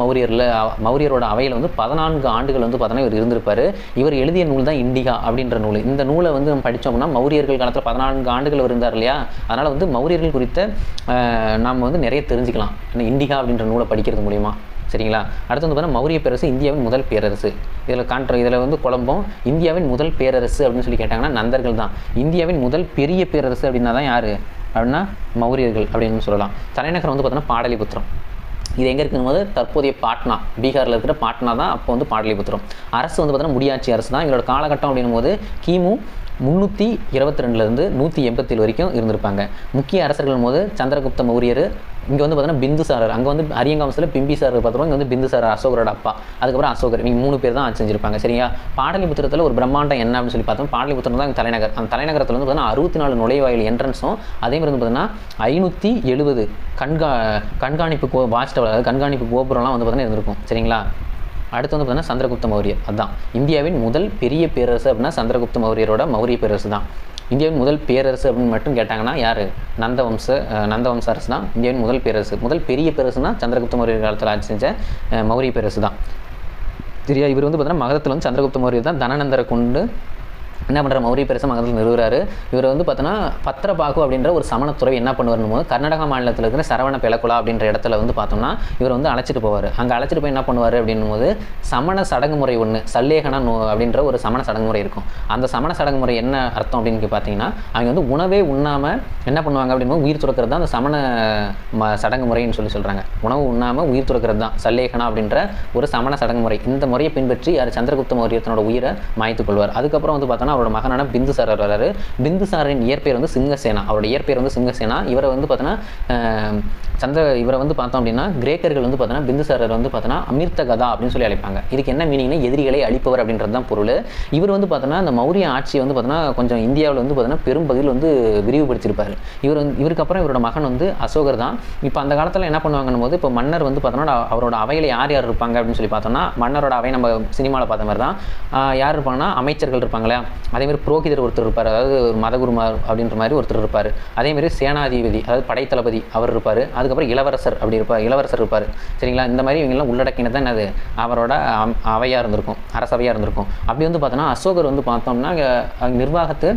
மௌரியரோட அவையில் வந்து 14 ஆண்டுகள் வந்து பார்த்தோன்னா இவர் இருந்திருப்பார். இவர் எழுதிய நூல் தான் இண்டிகா அப்படின்ற நூல். இந்த நூலை வந்து நம்ம படித்தோம்னா மௌரியர்கள் காலத்தில் 14 ஆண்டுகள் இருந்தார் இல்லையா, அதனால் வந்து மௌரியர்கள் குறித்த நாம் வந்து நிறைய தெரிஞ்சுக்கலாம் இண்டிகா அப்படின்ற நூலை படிக்கிறது மூலிமா சரிங்களா. அடுத்து வந்து பார்த்தீங்கன்னா மௌரிய பேரரசு இந்தியாவின் முதல் பேரரசு. இதில் வந்து குழம்பும் இந்தியாவின் முதல் பேரரசு அப்படின்னு சொல்லி கேட்டாங்கன்னா நந்தர்கள் தான். இந்தியாவின் முதல் பெரிய பேரரசு அப்படின்னா தான் யார் அப்படின்னா மௌரியர்கள் அப்படின்னு சொல்லலாம். தலைநகரம் வந்து பார்த்தோன்னா பாடலிபுத்திரம். இது எங்கே இருக்கும்போது தற்போதைய பாட்னா, பீகாரில் இருக்கிற பாட்னா தான் அப்போ வந்து பாடலிபுத்திரம். அரசு வந்து பார்த்தோன்னா முடியாட்சி அரசு தான். இவரோட காலகட்டம் அப்படின்னும் போது கிமு 322 187 வரைக்கும் இருந்திருப்பாங்க. முக்கிய அரசர்கள் போது சந்திரகுப்த மௌரியர், இங்கே வந்து பார்த்தீங்கன்னா பிந்துசாரர், அங்கே வந்து அரியங்காவசத்தில் பிம்பிசாரர் பார்த்துருவோம், இங்கே வந்து பிந்துசாரர் அசோகரோட அப்பா, அதுக்கப்புறம் அசோகர், இவங்க 3 பேர் தான் ஆட்சி செஞ்சிருப்பாங்க சரியா. பாடலிபுத்திரத்தில் ஒரு பிரம்மாண்டம் என்ன அப்படின்னு சொல்லி பார்த்தோம், பாடலிபுத்திரம் தான் தலைநகர். அந்த தலைநகரத்தில் வந்து பார்த்தீங்கன்னா 64 நுழைவாயில் என்ட்ரன்ஸும் அதேமாதிரி வந்து பார்த்தீங்கன்னா 570 கண்காணிப்பு வாட்ச் டவர், அதாவது கண்காணிப்பு கோபுரம்லாம் வந்து பார்த்தீங்கன்னா இருந்திருக்கும் சரிங்களா. அடுத்து வந்து பார்த்தீங்கன்னா சந்திரகுப்த மௌரியர், அதுதான் இந்தியாவின் முதல் பெரிய பேரரசு அப்படின்னா சந்திரகுப்த மௌரியரோட மௌரிய பேரரசு தான். இந்தியாவின் முதல் பேரரசு அப்படின்னு மட்டும் கேட்டாங்கன்னா யார், நந்தவம்ச அரசு தான் இந்தியாவின் முதல் பேரரசு. முதல் பெரிய பேரரசுனா சந்திரகுப்த மௌரிய காலத்தில் ஆட்சி செஞ்ச மௌரிய பேரரசு தான் சரியா. இவர் வந்து பார்த்தீங்கன்னா மகதத்தில் வந்து சந்திரகுப்த மௌரியர் தான் தனநந்தரை கொண்டு என்ன பண்ணுற மௌரிய பேரரசு மகதத்தில் நிறுவுறாரு. இவர் வந்து பார்த்தோன்னா பத்திரபாகு அப்படின்ற ஒரு சமணத்துறவி என்ன பண்ணுவார்னு போது கர்நாடகா மாநிலத்தில் இருக்கிற சரவண பெலகுலா அப்படின்ற இடத்துல வந்து பார்த்தோம்னா இவர் வந்து அழைச்சிட்டு போவார். அங்கே அழைச்சிட்டு போய் என்ன பண்ணுவார் அப்படின்னும் போது சமண சடங்குமுறை ஒன்று சல்லேகனா அப்படின்ற ஒரு சமண சடங்குமுறை இருக்கும். அந்த சமண சடங்குமுறை என்ன அர்த்தம் அப்படின்னு பார்த்தீங்கன்னா அவங்க வந்து உணவே உண்ணாமல் என்ன பண்ணுவாங்க அப்படின்னும் உயிர் துறக்கிறது தான் அந்த சமண சடங்குமுறைன்னு சொல்கிறாங்க. உணவு உண்ணாமல் உயிர் துறக்கிறது தான் சல்லேகனா அப்படின்ற ஒரு சமண சடங்குமுறை. இந்த முறையை பின்பற்றி யார் சந்திரகுப்த மௌரியர் தன்னோட உயிரை மாய்த்துக் கொள்வார். அதுக்கப்புறம் வந்து பார்த்தோன்னா அவரோட மகனான பிந்துசாரர் வராரு. பிந்துசாரின் இயற்பெயர் வந்து சிங்கசேனா, அவரோட இயற்பெயர் வந்து சிங்கசேனா. இவரை வந்து பார்த்தோன்னா இவரை வந்து பார்த்தோம் அப்படின்னா கிரேக்கர்கள் வந்து பார்த்தோன்னா பிந்துசாரர் வந்து பார்த்தோன்னா அமிர்த கதா அப்படின்னு சொல்லி அழைப்பாங்க. இதுக்கு என்ன மீனிங்னா எதிரிகளை அழிப்பவர் அப்படின்றது தான் பொருள். இவர் வந்து பார்த்தோன்னா அந்த மௌரிய ஆட்சியை வந்து பார்த்தோன்னா கொஞ்சம் இந்தியாவில் வந்து பார்த்தோன்னா பெரும் பகுதியில் வந்து விரிவுபடுத்தியிருப்பார். இவருக்கு அப்புறம் இவரோட மகன் வந்து அசோகர் தான். இப்போ அந்த காலத்தில் என்ன பண்ணுவாங்கன்னு போது இப்போ மன்னர் வந்து பார்த்தோன்னா அவரோட அவையில் யார் இருப்பாங்க அப்படின்னு சொல்லி பார்த்தோம்னா மன்னரோட அவை நம்ம சினிமாவில் பார்த்த மாதிரி தான் யார் இருப்பாங்கன்னா அமைச்சர்கள் இருப்பாங்களே, அதேமாதிரி புரோகிதர் ஒருத்தர் இருப்பார், அதாவது ஒரு மதகுருமார் அப்படின்ற மாதிரி ஒருத்தர் இருப்பார். அதேமாதிரி சேனாதிபதி அதாவது படைத்தளபதி அவர் இருப்பார். அதுக்கப்புறம் இளவரசர் இருப்பார் சரிங்களா. இந்த மாதிரி இவங்கெல்லாம் உள்ளடக்கினது தான் என்னது அவரோட அவையாக இருந்திருக்கும், அரசவையாக இருந்திருக்கும். அப்படி வந்து பார்த்தோன்னா அசோகர் வந்து பார்த்தோம்னா நிர்வாகத்தை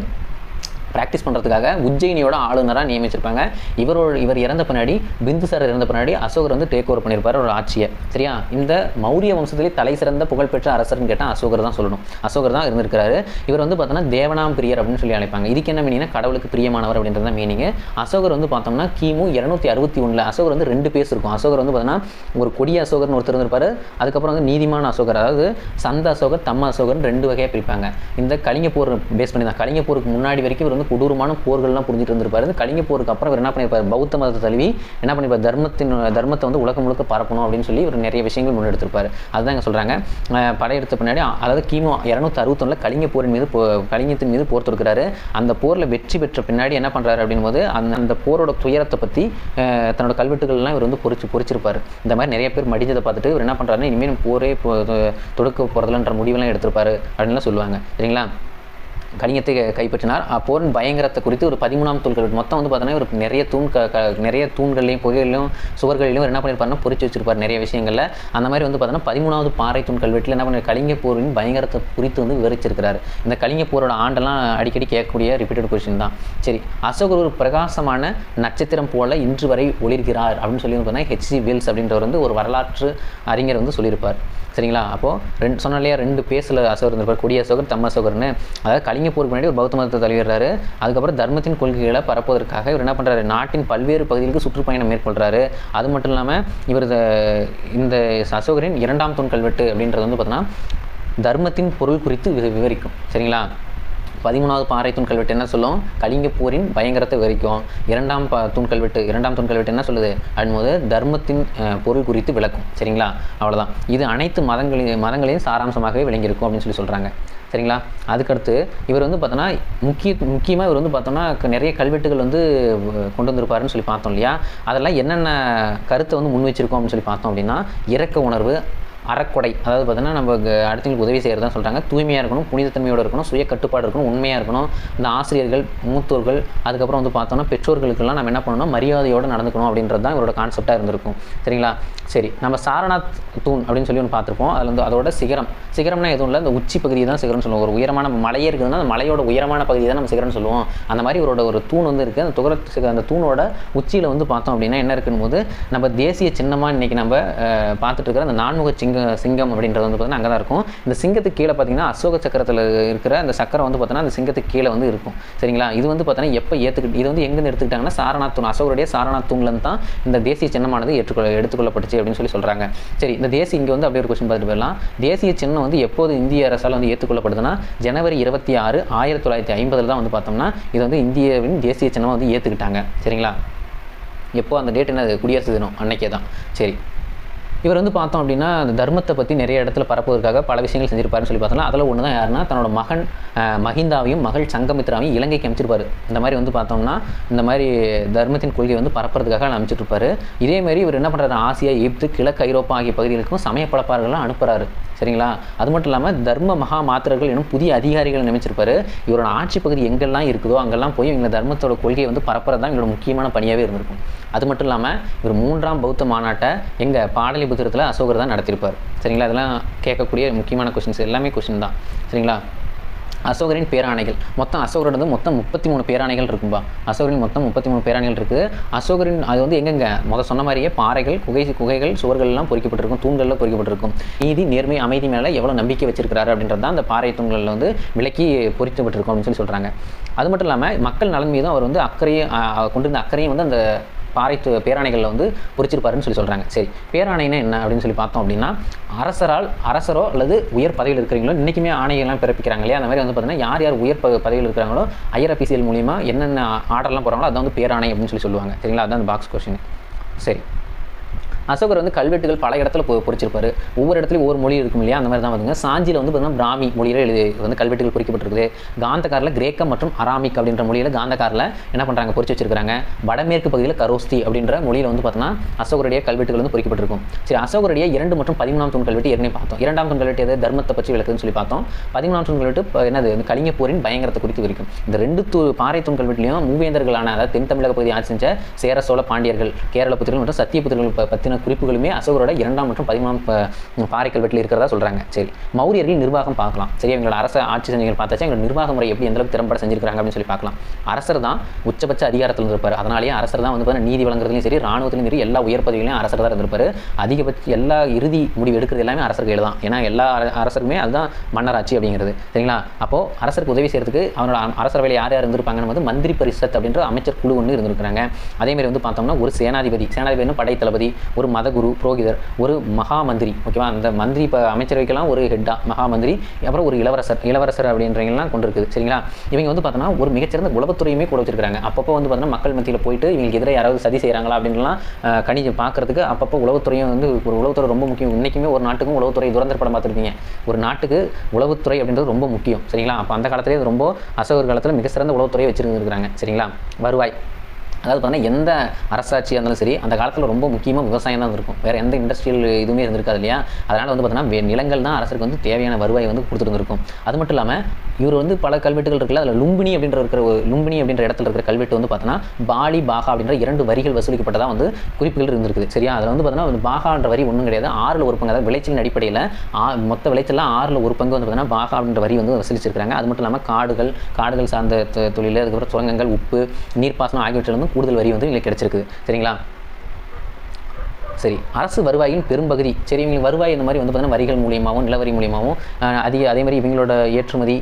ப்ராக்டிஸ் பண்ணுறதுக்காக உஜ்ஜயினியோட ஆளுநராக நியமிச்சிருப்பாங்க. இவர் இறந்த பின்னாடி பிந்துசாரர் இறந்த பின்னாடி அசோகர் வந்து டேக் ஓவர் பண்ணியிருப்பார் ஒரு ஆட்சியை சரியா. இந்த மௌரிய வம்சத்திலே தலை சிறந்த புகழ்பெற்ற அரசர்னு கேட்டால் அசோகர் தான் சொல்லணும். அசோகர் தான் இருந்திருக்கிறாரு. இவர் வந்து பார்த்தோன்னா தேவனாம் பிரியர் அப்படின்னு சொல்லி அழைப்பாங்க. இதுக்கு என்ன மீனிங்னா கடவுளுக்கு பிரியமானவர் அப்படின்றது தான் மீனிங். அசோகர் வந்து பார்த்தோம்னா கிமு 261 அசோகர் வந்து 2 பேஸ் இருக்கும். அசோகர் வந்து பார்த்தோன்னா ஒரு கொடிய அசோகர்னு ஒருத்தர் இருந்திருப்பார். அதுக்கப்புறம் வந்து நீதிமான அசோகர், அதாவது சந்த அசோகர் தம்ம அசோகர்னு 2 வகையாக பிரிப்பாங்க. இந்த கலிங்க போர் பேஸ் பண்ணி தான் கலிங்க போருக்கு முன்னாடி வரைக்கும் இவர் வந்து கொடூரமான போர்கள்லாம் புரிஞ்சுட்டு இருந்திருப்பாரு. இந்த கலிங்க போருக்கு அப்புறம் இவர் என்ன பண்ணியிருப்பார், பௌத்த மதத்தை தழுவி என்ன பண்ணியிருப்பார், தர்மத்தை வந்து உலகம் முழுக்க பரப்பணும் அப்படின்னு சொல்லி இவர் நிறைய விஷயங்கள் முன்னெடுத்திருப்பார். அதுதான் இங்கே சொல்கிறாங்க. படையெடுத்த பின்னாடி அதாவது கிமு 261 கலிங்கத்தின் மீது போர் தொடுக்கிறாரு. அந்த போரில் வெற்றி பெற்ற பின்னாடி என்ன பண்ணுறாரு அப்படின் போது அந்த போரோட துயரத்தை பற்றி தன்னோட கல்வெட்டுகள்லாம் இவர் வந்து பொறிச்சிருப்பார். இந்த மாதிரி நிறைய பேர் மடிஞ்சதை பார்த்துட்டு இவர் என்ன பண்ணுறாருன்னா இனிமேல் போரே தொடுக்க போகிறதுலன்ற முடிவெல்லாம் எடுத்திருப்பாரு அப்படின்லாம் சொல்லுவாங்க. சரிங்களா? கலிங்கத்தை கைப்பற்றினார். போரின் பயங்கரத்தை குறித்து ஒரு 13ஆம் தூண் கல்வெட்டு மொத்தம் வந்து பார்த்தோன்னா ஒரு நிறைய தூண்களையும் குகைகளிலும் சுவர்களிலும் என்ன பண்ணியிருப்பாருன்னா பொறிச்சு வச்சிருப்பார் நிறைய விஷயங்களில். அந்த மாதிரி வந்து பார்த்தோன்னா 13வது பாறை தூண் கல்வெட்டில் என்ன பண்ணி கலிங்க போரின் பயங்கரத்தை குறித்து வந்து விவரிச்சிருக்கிறார். இந்த கலிங்க போரோட ஆண்டெல்லாம் அடிக்கடி கேட்கக்கூடிய ரிப்பீட்டட் கொஸ்டின் தான். சரி, அசோகர் ஒரு பிரகாசமான நட்சத்திரம் போல இன்று வரை ஒளிர்கிறார் அப்படின்னு சொல்லி பார்த்தீங்கன்னா ஹெச்சி வெல்ஸ் அப்படின்றவர் வந்து ஒரு வரலாற்று அறிஞர் வந்து சொல்லியிருப்பார். சரிங்களா? அப்போது சொன்னாலே 2 பேஸில் அசோகர் இருந்திருப்பார், கொடி அசோகர், தம்ம அசோகர்னு. அதாவது கலிங்க போருக்கு முன்னாடி ஒரு பௌத்த மதத்தை தழுவிடுறாரு. அதுக்கப்புறம் தர்மத்தின் கொள்கைகளை பரப்புவதற்காக இவர் என்ன பண்ணுறாரு, நாட்டின் பல்வேறு பகுதிகளுக்கு சுற்றுப்பயணம் மேற்கொள்கிறாரு. அது மட்டும் இல்லாமல் இவர் இந்த அசோகரின் 2ஆம் தூண் கல்வெட்டு அப்படின்றது வந்து பார்த்தோன்னா தர்மத்தின் பொருள் குறித்து விவரிக்கும். சரிங்களா? 13வது பாறை தூண் கல்வெட்டு என்ன சொல்லும், கலிங்க போரின் பயங்கரத்தை விவரிக்கும். 2ஆம் தூண் கல்வெட்டு என்ன சொல்லுது அப்படின்போது தர்மத்தின் பொருள் குறித்து விளக்கும். சரிங்களா? அவ்வளோதான். இது அனைத்து மதங்களையும் சாராம்சமாகவே விளங்கியிருக்கும் அப்படின்னு சொல்லி சொல்கிறாங்க. சரிங்களா? அதுக்கடுத்து இவர் வந்து பார்த்தோன்னா முக்கியமாக இவர் வந்து பார்த்தோன்னா நிறைய கல்வெட்டுகள் வந்து கொண்டு வந்திருப்பாருன்னு சொல்லி பார்த்தோம் இல்லையா? அதெல்லாம் என்னென்ன கருத்தை வந்து முன் வச்சிருக்கோம் அப்படின்னு சொல்லி பார்த்தோம் அப்படின்னா இரக்க உணர்வு, அறக்கொடை, அதாவது பார்த்தீங்கன்னா நம்ம அடுத்தவங்களுக்கு உதவி செய்கிறதான் சொல்கிறாங்க. தூய்மையாக இருக்கணும், புனிதத்தன்மையோடு இருக்கணும், சுய கட்டுப்பாடு இருக்கணும், உண்மையாக இருக்கணும். இந்த ஆசிரியர்கள், மூத்தோர்கள், அதுக்கப்புறம் வந்து பார்த்தோன்னா பெற்றோர்களுக்கெல்லாம் நம்ம என்ன பண்ணணும், மரியாதையோடு நடந்துக்கணும் அப்படின்றது தான் இவரோட கான்செப்டாக இருந்திருக்கும். சரிங்களா? சரி, நம்ம சாரநாத் தூண் அப்படின்னு சொல்லி ஒன்று பார்த்துருப்போம். அதில் வந்து அதோட சிகரம்னா எதுவும் இல்லை, அந்த உச்சி பகுதியை தான் சிகரம்னு சொல்லுவோம். ஒரு உயரமான மலையே இருக்குதுன்னா அந்த மலையோட உயரமான பகுதி தான் நம்ம சிகரம்னு சொல்லுவோம். அந்த மாதிரி இவரோட ஒரு தூண் வந்து இருக்குது. அந்த தூணோட உச்சியில் வந்து பார்த்தோம் அப்படின்னா என்ன இருக்குன்னு போது நம்ம தேசிய சின்னமாக இன்றைக்கி நம்ம பார்த்துட்டு இருக்கிற அந்த நான்முக சிங்கம் அப்படின்றது வந்து பார்த்தீங்கன்னா அங்கே தான் இருக்கும். இந்த சிங்கத்துக்கு கீழே பார்த்தீங்கன்னா அசோக சக்கரத்தில் இருக்கிற அந்த சக்கரம் வந்து பார்த்தீங்கன்னா அந்த சிங்கத்துக்கு கீழே வந்து இருக்கும். சரிங்களா? இது வந்து பார்த்தீங்கன்னா எப்போ இது வந்து எங்கேருந்து எடுத்துக்கிட்டாங்கன்னா சாரநாத் தூண், அசோகருடைய சாரநாத் தூண்லேருந்து தான் இந்த தேசிய சின்னமானது எடுத்துக்கொள்ளப்பட்டுச்சு அப்படின்னு சொல்லி சொல்கிறாங்க. சரி, இந்த அப்படி ஒரு கொஸ்டின் பார்த்துட்டு போயிடலாம். தேசிய சின்னம் வந்து எப்போது இந்திய அரசால் வந்து ஏற்றுக்கொள்ளப்படுதுன்னா ஜனவரி 26, 1950 தான் வந்து பார்த்தோம்னா இது வந்து இந்தியாவின் தேசிய சின்னமாக வந்து ஏற்றுக்கிட்டாங்க. சரிங்களா? எப்போ அந்த டேட் என்ன, குடியரசு தினம் அன்னைக்கே தான். சரி, இவர் வந்து பார்த்தோம் அப்படின்னா அந்த தர்மத்தை பற்றி நிறைய இடத்துல பரப்புவதற்காக பல விஷயங்கள் செஞ்சிருப்பாருன்னு சொல்லி பார்த்தோம்னா அதில் ஒன்று தான் யாருன்னா தன்னோட மகன் மஹிந்தாவையும் மகள் சங்கமித்ராவையும் இலங்கைக்கு அமைச்சிருப்பார். இந்த மாதிரி வந்து பார்த்தோம்னா இந்த மாதிரி தர்மத்தின் கொள்கை வந்து பரப்புறதுக்காக அமைச்சிட்ருப்பார். இதேமாரி இவர் என்ன பண்ணுறாரு, ஆசியா, எகிப்து, கிழக்கு ஐரோப்பா ஆகிய பகுதிகளுக்கும் சமய பழப்பாளர்கள்லாம் அனுப்புகிறாரு. சரிங்களா? அது மட்டும் இல்லாமல் தர்ம மகா மாத்திரர்கள் எனும் புதிய அதிகாரிகளை நியமிச்சிருப்பாரு. இவரோட ஆட்சி பகுதி எங்கெல்லாம் இருக்குதோ அங்கெல்லாம் போய் இவங்க தர்மத்தோட கொள்கையை வந்து பரப்புறது தான் இவரோட முக்கியமான பணியாகவே இருந்திருக்கும். அது மட்டும் இல்லாமல் இவர் 3ஆம் பௌத்த மாநாட்டை எங்கள் பாடலிபுத்திரத்தில் அசோகர் தான் நடத்தியிருப்பார். சரிங்களா? இதெல்லாம் கேட்கக்கூடிய முக்கியமான கொஸ்டின்ஸ் எல்லாமே கொஸ்டின் தான். சரிங்களா? அசோகரின் பேராணைகள் மொத்தம் அசோகரோட வந்து மொத்தம் 33 பேராணைகள் இருக்கும்பா. அசோகரின் மொத்தம் 33 பேராணைகள் இருக்குது. அசோகரின் அது வந்து எங்கெங்க சொன்ன மாதிரியே பாறைகள், குகைகள், சுவர்கள்லாம் பொறிக்கப்பட்டிருக்கும், தூண்களில் பொறிக்கப்பட்டிருக்கும். நீதி, நேர்மை, அமைதி மேலே எவ்வளோ நம்பிக்கை வச்சிருக்கிறாரு அப்படின்றது தான் அந்த பாறை தூண்களில் வந்து விலக்கி பொறிக்கப்பட்டிருக்கும் அப்படின்னு சொல்லி சொல்கிறாங்க. அது மட்டும் இல்லாமல் மக்கள் நலன் மீதும் அவர் வந்து கொண்டிருந்த அக்கறையும் வந்து அந்த பேராணைகளில் வந்து பொறிச்சிருப்பாருன்னு சொல்லி சொல்கிறாங்க. சரி, பேராணைனா என்ன அப்படின்னு சொல்லி பார்த்தோம் அப்படின்னா அரசரோ அல்லது உயர் பதவியில் இருக்கிறீங்களோ இன்றைக்குமே ஆணைகள்லாம் பிறப்பிக்கிறாங்க இல்லையா? அந்த மாதிரி வந்து பார்த்தீங்கன்னா யார் உயர் பதவியில் இருக்கிறாங்களோ ஹையர் அஃபீஷியல் மூலிமா என்னென்ன ஆர்டர்லாம் போகிறாங்களோ அதை வந்து பேராணை அப்படின்னு சொல்லி சொல்லுவாங்க. சரிங்களா? அதுதான் அந்த பாக்ஸ் கொஸ்டின். சரி, அசோகர் வந்து கல்வெட்டுகள் பல இடத்துல பொறிச்சிருப்பாரு. ஒவ்வொரு இடத்துலையும் ஒவ்வொரு மொழி இருக்கும் இல்லையா? அந்த மாதிரி தான் வந்துங்க. சாஞ்சியில் வந்து பார்த்தீங்கன்னா பிராமி மொழியில் வந்து கல்வெட்டுகள் பொறிக்கப்பட்டிருக்குது. காந்தகாரில் கிரேக்கம் மற்றும் அராமிக் அப்படின்ற மொழியில் காந்தகாரில் என்ன பண்ணுறாங்க, பொறிச்சு வச்சிருக்காங்க. வடமேற்கு பகுதியில் கரோஸ்தி அப்படின்ற மொழியில் வந்து பார்த்தோன்னா அசோகருடைய கல்வெட்டுகள் வந்து பொறிக்கப்பட்டிருக்கும். சரி, அசோகருடைய 2 மற்றும் 13ஆம் தூண் கல்வெட்டு ஏற்கனவே பார்த்தோம். 2ஆம் தூண் கல்வெட்டு எது, தர்மத்தை பற்றி விளக்குதுன்னு சொல்லி பார்த்தோம். 13ஆம் தூண் கல்வெட்டு என்னது, கலிங்க போரின் பயங்கரத்தை குறித்து வரைக்கும். இந்த 2 பாறை தூண் கல்வெட்டுலையும் மூவேந்தர்களான அதாவது தென் தமிழக பகுதி ஆட்சி செஞ்ச சேர, சோழ, பாண்டியர்கள், கேரள புத்திரர்கள் மற்றும் சத்திய புத்திரர்கள் பற்றின குறிப்புகளுமே அசோகரோட 2ஆம் மற்றும் 13ஆம் பாறை கல்வெட்டில் இருக்கிறதா சொல்கிறாங்க. சரி, மௌரியர்கள் நிர்வாகம் பார்க்கலாம். சரி, எங்களோட அரச ஆட்சி செஞ்சவங்க பார்த்தாச்சா எங்களோட நிர்வாக முறை எப்படி எந்தளவுக்கு திறம்பட செஞ்சிருக்காங்க அப்படின்னு சொல்லி பார்க்கலாம். அரசர் தான் உச்சபட்ச அதிகாரத்தில் இருப்பார். அதனாலேயே அரசர் தான் வந்து நீதி வழங்குறதுலையும் சரி, ராணுவத்திலையும் சரி, எல்லா உயர் பதவிகளையும் அரசர் தான் இருந்திருப்பார். அதிகபட்ச எல்லா இறுதி முடிவு எடுக்கிறது எல்லாமே அரசர் கையில் தான். ஏன்னா எல்லா அரசருக்குமே அதுதான் மன்னராட்சி அப்படிங்கிறது. சரிங்களா? அப்போது அரசருக்கு உதவி செய்யறதுக்கு அவனோட அரசவையில் யார் இருந்திருப்பாங்கன்னு வந்து மந்திரி பரிஷத் அப்படின்ற அமைச்சர் குழு ஒன்று இருந்திருக்கிறாங்க. அதேமாதிரி வந்து பார்த்தோம்னா ஒரு சேனாதிபதினு படை தளபதி, ஒரு மதகுரு, புரோகிதர், ஒரு மகா மந்திரி. ஓகேவா, அந்த மந்திரி இப்போ அமைச்சரவைக்கெல்லாம் ஒரு ஹெட்டா மகா மந்திரி, அப்புறம் ஒரு இளவரசர் அப்படின்றவங்கலாம் கொண்டு இருக்குது. சரிங்களா, இவங்க வந்து பார்த்தோன்னா ஒரு மிகச்சிறந்த உளவுத்துறையுமே கூட வச்சிருக்காங்க. அப்பப்போ வந்து பார்த்தோன்னா மக்கள் மத்தியில் போயிட்டு இவங்களுக்கு எதிராக யாராவது சதி செய்கிறாங்களா அப்படின்லாம் கணிச்சு பார்க்கறதுக்கு அப்பப்போ உளவுத்துறையும் வந்து ஒரு உளவுத்துறை ரொம்ப முக்கியம். இன்றைக்குமே ஒரு நாட்டுக்கும் உளவுத்துறை துரந்தர் படம் பார்த்துருப்பீங்க. ஒரு நாட்டுக்கு உளவுத்துறை அப்படின்றது ரொம்ப முக்கியம். சரிங்களா, அப்போ அந்த காலத்திலே ரொம்ப அசோகர் காலத்தில் மிக சிறந்த உளவுத்துறையை வச்சிருந்துருக்காங்க. சரிங்களா, வருவாய், அதாவது பார்த்தீங்கன்னா எந்த அரசாட்சியாக இருந்தாலும் சரி அந்த காலத்தில் ரொம்ப முக்கியமாக விவசாயம் தான் இருக்கும். வேறு எந்த இண்டஸ்ட்ரியல் இதுவுமே இருந்திருக்காது இல்லையா. அதனால் வந்து பார்த்தீங்கன்னா நிலங்கள் தான் அரசுக்கு வந்து தேவையான வருவாய் வந்து கொடுத்துருந்துருக்கும். அது மட்டும் இல்லாமல் இவர் வந்து பல கல்வெட்டுகள் இருக்குல்ல, அதில் லும்பினி அப்படின்ற இடத்துல இருக்கிற கல்வெட்டு வந்து பார்த்தோன்னா பாலி பாகா அப்படின்ற 2 வரிகள் வசூலிக்கப்பட்டதாக வந்து குறிப்புகள் இருந்திருக்குது. சரியா, அதில் வந்து பார்த்தீங்கன்னா பாகான்ற வரி ஒன்றும் கிடையாது, 6ல் ஒரு பங்கு, அதாவது விளைச்சலின் அடிப்படையில் மொத்த விளைச்சலாம் 6ல் ஒரு பங்கு வந்து பார்த்தீங்கன்னா பாகா அப்படின்ற வரி வந்து வசூலிச்சிருக்காங்க. அது மட்டும் இல்லாமல் காடுகள் சார்ந்த தொழில், அதுக்கப்புறம் சுரங்கங்கள், உப்பு, நீர்ப்பாசனம் ஆகியவற்றில் வந்து கூடுதல் வரி வந்து இங்கே கிடைச்சிருக்குது. சரிங்களா, சரி, அரசு வருவாயின் பெரும்பகுதி, சரி இவங்களுக்கு வருவாய் இந்த மாதிரி வந்து பார்த்தீங்கன்னா வரிகள் மூலியமாகவும் நிலவரி மூலியமாகவும் அதே மாதிரி இவங்களோட ஏற்றுமதி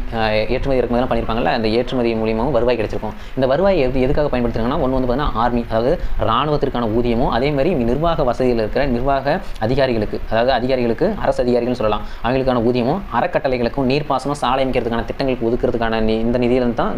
இறக்குமதிலாம் பண்ணியிருப்பாங்கல்ல, அந்த ஏற்றுமதி மூலியமாகவும் வருவாய் கிடைச்சிருக்கும். இந்த வருவாய் எதுக்காக பயன்படுத்துறாங்கன்னா, ஒன்று வந்து பார்த்தீங்கன்னா ஆர்மி, அதாவது இராணுவத்திற்கான ஊதியமும், அதே மாதிரி நிர்வாக வசதியில் இருக்கிற நிர்வாக அதிகாரிகளுக்கு, அதாவது அதிகாரிகளுக்கு அரசு அதிகாரிகள்னு சொல்லலாம், அவங்களுக்கான ஊதியமும், அறக்கட்டளைகளுக்கும், நீர்ப்பாசனம், சாலை அமைக்கிறதுக்கான திட்டங்களுக்கு ஒதுக்கிறதுக்கான இந்த நிதியில தான்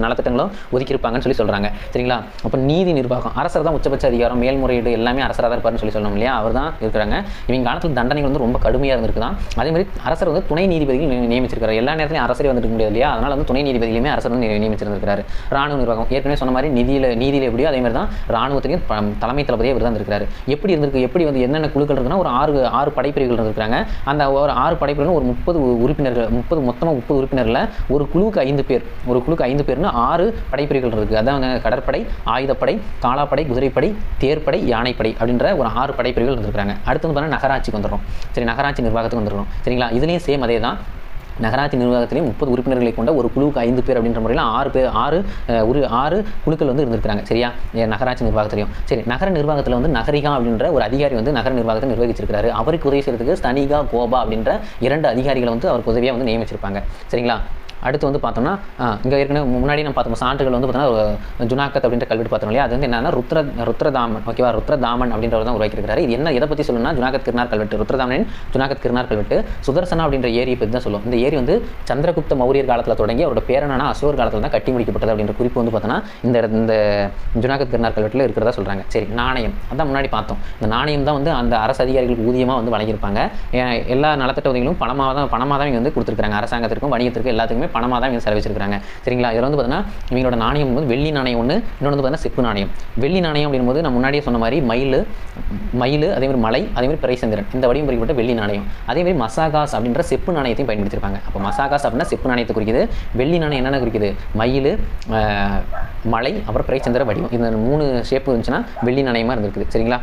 நலத்திட்டங்களும் ஒதுக்கியிருப்பாங்கன்னு சொல்கிறாங்க. சரிங்களா, அப்போ நீதி நிர்வாகம், அரசர் தான் உச்சபட்ச அதிகாரம், மேல்முறையீடு எல்லாமே அரசராக தான் இருப்பாருன்னு சொல்லணும் இல்லையா. அவர் தான் இருக்கிறாங்க. இவங்க காலத்தில் தண்டனைகள் வந்து ரொம்ப கடுமையாக இருந்திருக்குதான். அதே மாதிரி அரசர் வந்து துணை நீதிபதிகள் நியமிச்சிருக்காரு. எல்லா நேரத்திலையும் அரசரே வந்துட்டு முடியாது இல்லையா, அதனால் வந்து துணை நீதிபதிகளுமே அரசர் வந்து நியமிச்சிருந்திருக்காரு. ராணுவ நிர்வாகம், ஏற்கனவே சொன்ன மாதிரி நீதியில் எப்படியோ அதே மாதிரி தான் ராணுவத்திலையும் தலைமை தளபதியாக இவர் தான் இருக்கிறாரு. எப்படி வந்து என்னென்ன குழுக்கள் இருக்குன்னா, ஒரு ஆறு படைப்பிரிவுகள் இருந்திருக்காங்க. அந்த ஒரு 6 படைப்பிரிவுகள் ஒரு 30 உறுப்பினர்கள், மொத்தமாக 30 உறுப்பினர்களில் ஒரு குழுவுக்கு 5 பேர்னு 6 படைப்பிரிவுகள் இருக்குது. அதான் கடற்படை, ஆயுதப்படை, காலாப்படை, குதிரைப்படை, தேர்ப்படை, யானைப்படை அப்படின்ற ஒரு 6 படைப்பிரிவுகள் இருந்திருக்காங்க. அடுத்து வந்து நகராட்சிக்கு வந்துடும். சரி, நகராட்சி நிர்வாகத்துக்கு வந்துடும். சரிங்களா, இதுலேயும் சேம் அதே தான். நகராட்சி நிர்வாகத்திலையும் 30 உறுப்பினர்களை கொண்ட ஒரு குழுவுக்கு 5 பேர் அப்படின்ற முறையில் 6 குழுக்கள் வந்து இருந்திருக்காங்க. சரியா, நகராட்சி நிர்வாகத்திலையும். சரி, நகர நிர்வாகத்தில் வந்து நகரிகா அப்படின்ற ஒரு அதிகாரி வந்து நகர நிர்வாகத்தை நிர்வகிச்சிருக்காரு. அவருக்கு உதவி செய்யறதுக்கு ஸ்தனிகா, கோபா அப்படின்ற 2 அதிகாரிகளை வந்து அவருக்கு உதவியாக வந்து நியமிச்சிருப்பாங்க. சரிங்களா, அடுத்து வந்து பார்த்தோம்னா இங்கே ஏற்கனவே முன்னாடி நம்ம பார்த்தோம் சான்றுகள் வந்து பார்த்தோன்னா ஜுனாக்கத் அப்படின்ற கல்வெட்டு பார்த்தோம் இல்லையா. அது வந்து என்னன்னா ருத்ரதாமன். ஓகேவா, ருத்ரதாமன் அப்படின்றவர் தான் உருவாக்கியிருக்காரு. இது என்ன எதை பற்றி சொல்லணும்னா, ஜுனாக்கத் கிருனார் கல்வெட்டு, ருத்ரதாமனின் ஜுனாக்கத் கிருனார் கல்வெட்டு சுதர்சனா அப்படின்ற ஏரியை பற்றி தான் சொல்லும். இந்த ஏரி வந்து சந்திரகுப்த மௌரியர் காலத்தில் தொடங்கி அவரோட பேரனான அசோகர் காலத்தில் தான் கட்டி முடிக்கப்பட்டது அப்படின்ற குறிப்பு வந்து பார்த்தோன்னா இந்த ஜுனாக்கத் கிருனார் கல்வெட்டில் இருக்கிறதா சொல்கிறாங்க. சரி, நாணயம், அதான் முன்னாடி பார்த்தோம். இந்த நாணயம் தான் வந்து அந்த அரசு அதிகாரிகளுக்கு ஊதியமாக வந்து வழங்கியிருப்பாங்க. எல்லா நலத்திட்ட உதவிகளும் பணமாக தான் இவங்க வந்து கொடுத்துருக்காங்க. அரசாங்கத்திற்கும் வணிகத்திற்கும் எல்லாத்துக்குமே பணமாக தான் இவங்க செலவிச்சிருக்காங்க. சரிங்களா, இதில் வந்து பார்த்தீங்கன்னா இவங்களோட நாணயம் வந்து வெள்ளி நாணயம் ஒன்று, இன்னொன்று வந்து பார்த்தீங்கன்னா செப்பு நாணயம். வெள்ளி நாணயம் அப்படின்போது நான் முன்னாடியே சொன்ன மாதிரி மயில் அதே மாதிரி மலை, அதே மாதிரி பிறைசந்திரன், இந்த வடிவம் குறிப்பிட்ட வெள்ளி நாணயம். அதே மாதிரி மசாகாஸ் அப்படின்ற செப்பு நாணயத்தையும் பயன்படுத்தியிருப்பாங்க. அப்போ மசாகாஸ் அப்படின்னா செப்பு நாணயத்தை குறிக்குது. வெள்ளி நாணயம் என்னென்ன குறிக்குது? மயில், மலை, அப்புறம் பிறைசந்திர வடிவம். இந்த 3 ஷேப்பு இருந்துச்சுன்னா வெள்ளி நாணயமாக இருந்திருக்குது. சரிங்களா,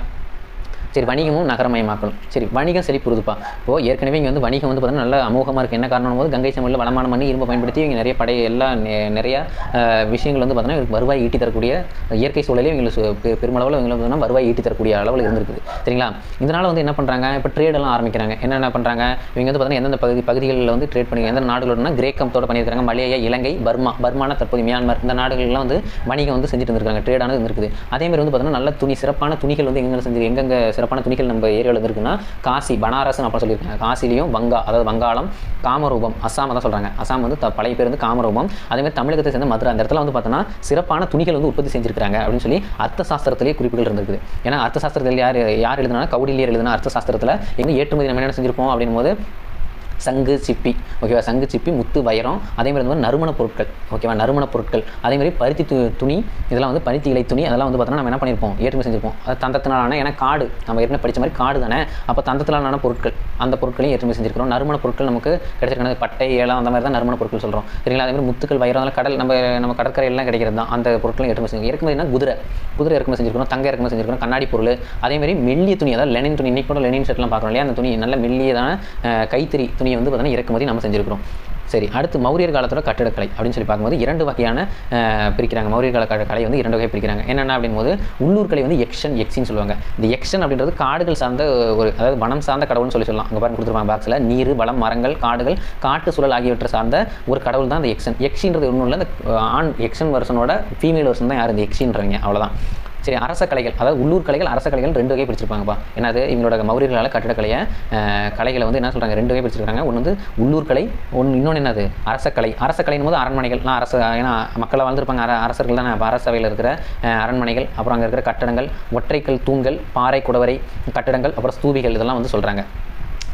சரி, வணிகமும் நகரமயமாக்கணும். சரி, வணிகம் செழிப்புறுதுப்பா. இப்போ ஏற்கனவே இங்கே வந்து வணிகம் வந்து பார்த்தீங்கன்னா நல்ல அமோகமாக இருக்குது. என்ன காரணம் போது கங்கை சமவெளியில் வளமான மண், இரும்பு பயன்படுத்தி இவங்க நிறைய விஷயங்கள் வந்து பார்த்தீங்கன்னா இவங்களுக்கு வருவாய் ஈட்டி தரக்கூடிய இயற்கை சூழலே இவங்களுக்கு பெருமளவில் இவங்களுக்கு வருவாய் ஈட்டி தரக்கூடிய அளவில் இருந்திருக்குது. சரிங்களா, இதனால் வந்து என்ன பண்ணுறாங்க, இப்போ ட்ரேடெல்லாம் ஆரம்பிக்கிறாங்க. என்னென்ன பண்ணுறாங்க, இவங்க வந்து பார்த்தீங்கன்னா எந்தெந்த பகுதிகளில் வந்து ட்ரேட் பண்ணி எந்த நாடுகளோடனா கிரேக்கத்தோடு பண்ணியிருக்காங்க. மலேயா, இலங்கை, பர்மானா தற்போது மியான்மர், இந்த நாடுகள்லாம் வந்து வணிகம் வந்து செஞ்சுட்டு இருந்திருக்காங்க. ட்ரேடானது இருந்திருக்குது. அதேமாதிரி வந்து பார்த்தீங்கன்னா நல்ல சிறப்பான துணிகள் வந்து எங்கெங்கே சிறப்பான துணிகள் நம்ம ஏரியாவில் இருக்குன்னா, காசி, பனாரஸ்னு அப்போ சொல்லியிருக்காங்க. காசிலையும் அதாவது வங்காளம், காமரூபம், அஸ்ஸாம் தான் சொல்கிறாங்க. அஸ்ஸாம் வந்து பழைய பேர் வந்து காமரூபம். அதேமாதிரி தமிழகத்தை சேர்ந்த மதுரை, அந்த இடத்துல வந்து பார்த்தோன்னா சிறப்பான துணிகள் வந்து உற்பத்தி செஞ்சிருக்காங்க அப்படின்னு சொல்லி அர்த்த சாஸ்திரத்திலேயே குறிப்புகள் இருந்திருக்குது. ஏன்னா அர்த்த சாஸ்திரத்தில் யார் எழுதுனா, கௌடில்யர் எழுதுனா அர்த்த சாஸ்திரத்தில் எங்கே ஏற்றுமதி நம்ம என்ன செஞ்சிருப்போம் அப்படின் போது சங்கு சிப்பி, ஓகேவா, சங்கு சிப்பி, முத்து, வைரம், அதேமாதிரி வந்து நறுமண பொருட்கள், ஓகேவா, நறுமண பொருட்கள், அதேமாதிரி பருத்தி துணி, இதெல்லாம் வந்து பருத்தி இலை துணி, அதெல்லாம் வந்து பார்த்தோன்னா நம்ம என்ன பண்ணியிருப்போம், ஏற்றுமதி செஞ்சிருப்போம். அது தந்தத்தினாலான, ஏன்னா காடு நம்ம ஏற்கனவே படித்த மாதிரி காடு தானே, அப்போ தந்தத்தினாலான பொருட்கள், அந்த பொருட்களையும் ஏற்றுமதி செஞ்சிருக்கிறோம். நறுமண பொருட்கள் நமக்கு கிடைச்சிருக்காங்க, பட்டை, ஏலம், அந்த மாதிரி தான் நறுமண பொருட்கள் சொல்கிறோம். சரிங்களா, அதேமாதிரி முத்துக்கள், வைரம், கடல் நம்ம கடற்கரையெல்லாம் கிடைக்கிறது தான், அந்த பொருட்களும் ஏற்றுமதி செஞ்சு. இறக்குமதினா குதிரை இறக்குமதி செஞ்சிருக்கிறோம், தங்க இறக்குமதி செஞ்சிருக்கிறோம், கண்ணாடி பொருள், அதேமாதிரி மெல்லிய துணி, அதாவது லெனின் துணி, இன்னைக்கு கூட லெனின் ஷர்ட்லாம் பார்க்குறோம் இல்லையா, அந்த துணி நல்ல மெல்லியதான கைத்தறி துணியை வந்து பார்த்தீங்கன்னா இறக்குமதி நம்ம செஞ்சிருக்கிறோம். சரி, அடுத்து மௌரியர் காலத்தோட கட்டடக்கலை அப்படின்னு சொல்லி பார்க்கும்போது 2 வகையான பிரிக்கிறாங்க. மௌரியர் கால கலை வந்து 2 வகை பிரிக்கிறாங்க. என்னென்ன அப்படின்போது உள்ளூர் கலை வந்து எக்ஸின்னு சொல்லுவாங்க. இந்த எக்ஷன் அப்படின்றது காடுகள் சார்ந்த அதாவது வனம் சார்ந்த கடவுள்னு சொல்லலாம். அங்கே பாருங்க கொடுத்துருப்பாங்க பாக்ஸில், நீர், வளம், மரங்கள், காடுகள், காட்டு சூழல் ஆகியவற்றை சார்ந்த ஒரு கடவுள் தான் இந்த எக்ஷன்ன்றது ஒன்றும் இல்லை. இந்த ஆண் எக்ஷன் வருஷனோட ஃபீமேல் வருஷன் தான் யார் இந்த எக்ஷின்றவங்க, அவ்வளோதான். சரி, அரச கலைகள், அதாவது உள்ளூர் கலைகள், அரச கலைகள் 2 வகை பிரிச்சிருப்பாங்கப்பா. என்னது, இவங்களோட மௌரியர்களால் கட்டிடக்கலையை கலைகளை வந்து என்ன சொல்கிறாங்க, 2 வகை பிரிச்சிருக்காங்க. ஒன்று வந்து உள்ளூர் கலை, இன்னொன்று என்னது அரசக்கலை. அரசக்கலைன்னு போது அரண்மனைகள், ஏன்னா மக்களை வாழ்ந்துருப்பாங்க, அரசர்கள் தான். இப்போ அரசவையில் இருக்கிற அரண்மனைகள், அப்புறம் அங்கே இருக்கிற கட்டடங்கள், ஒற்றைக்கல் தூண்கள், பாறை குடவரை கட்டடங்கள், அப்புறம் ஸ்தூபிகள், இதெல்லாம் வந்து சொல்கிறாங்க.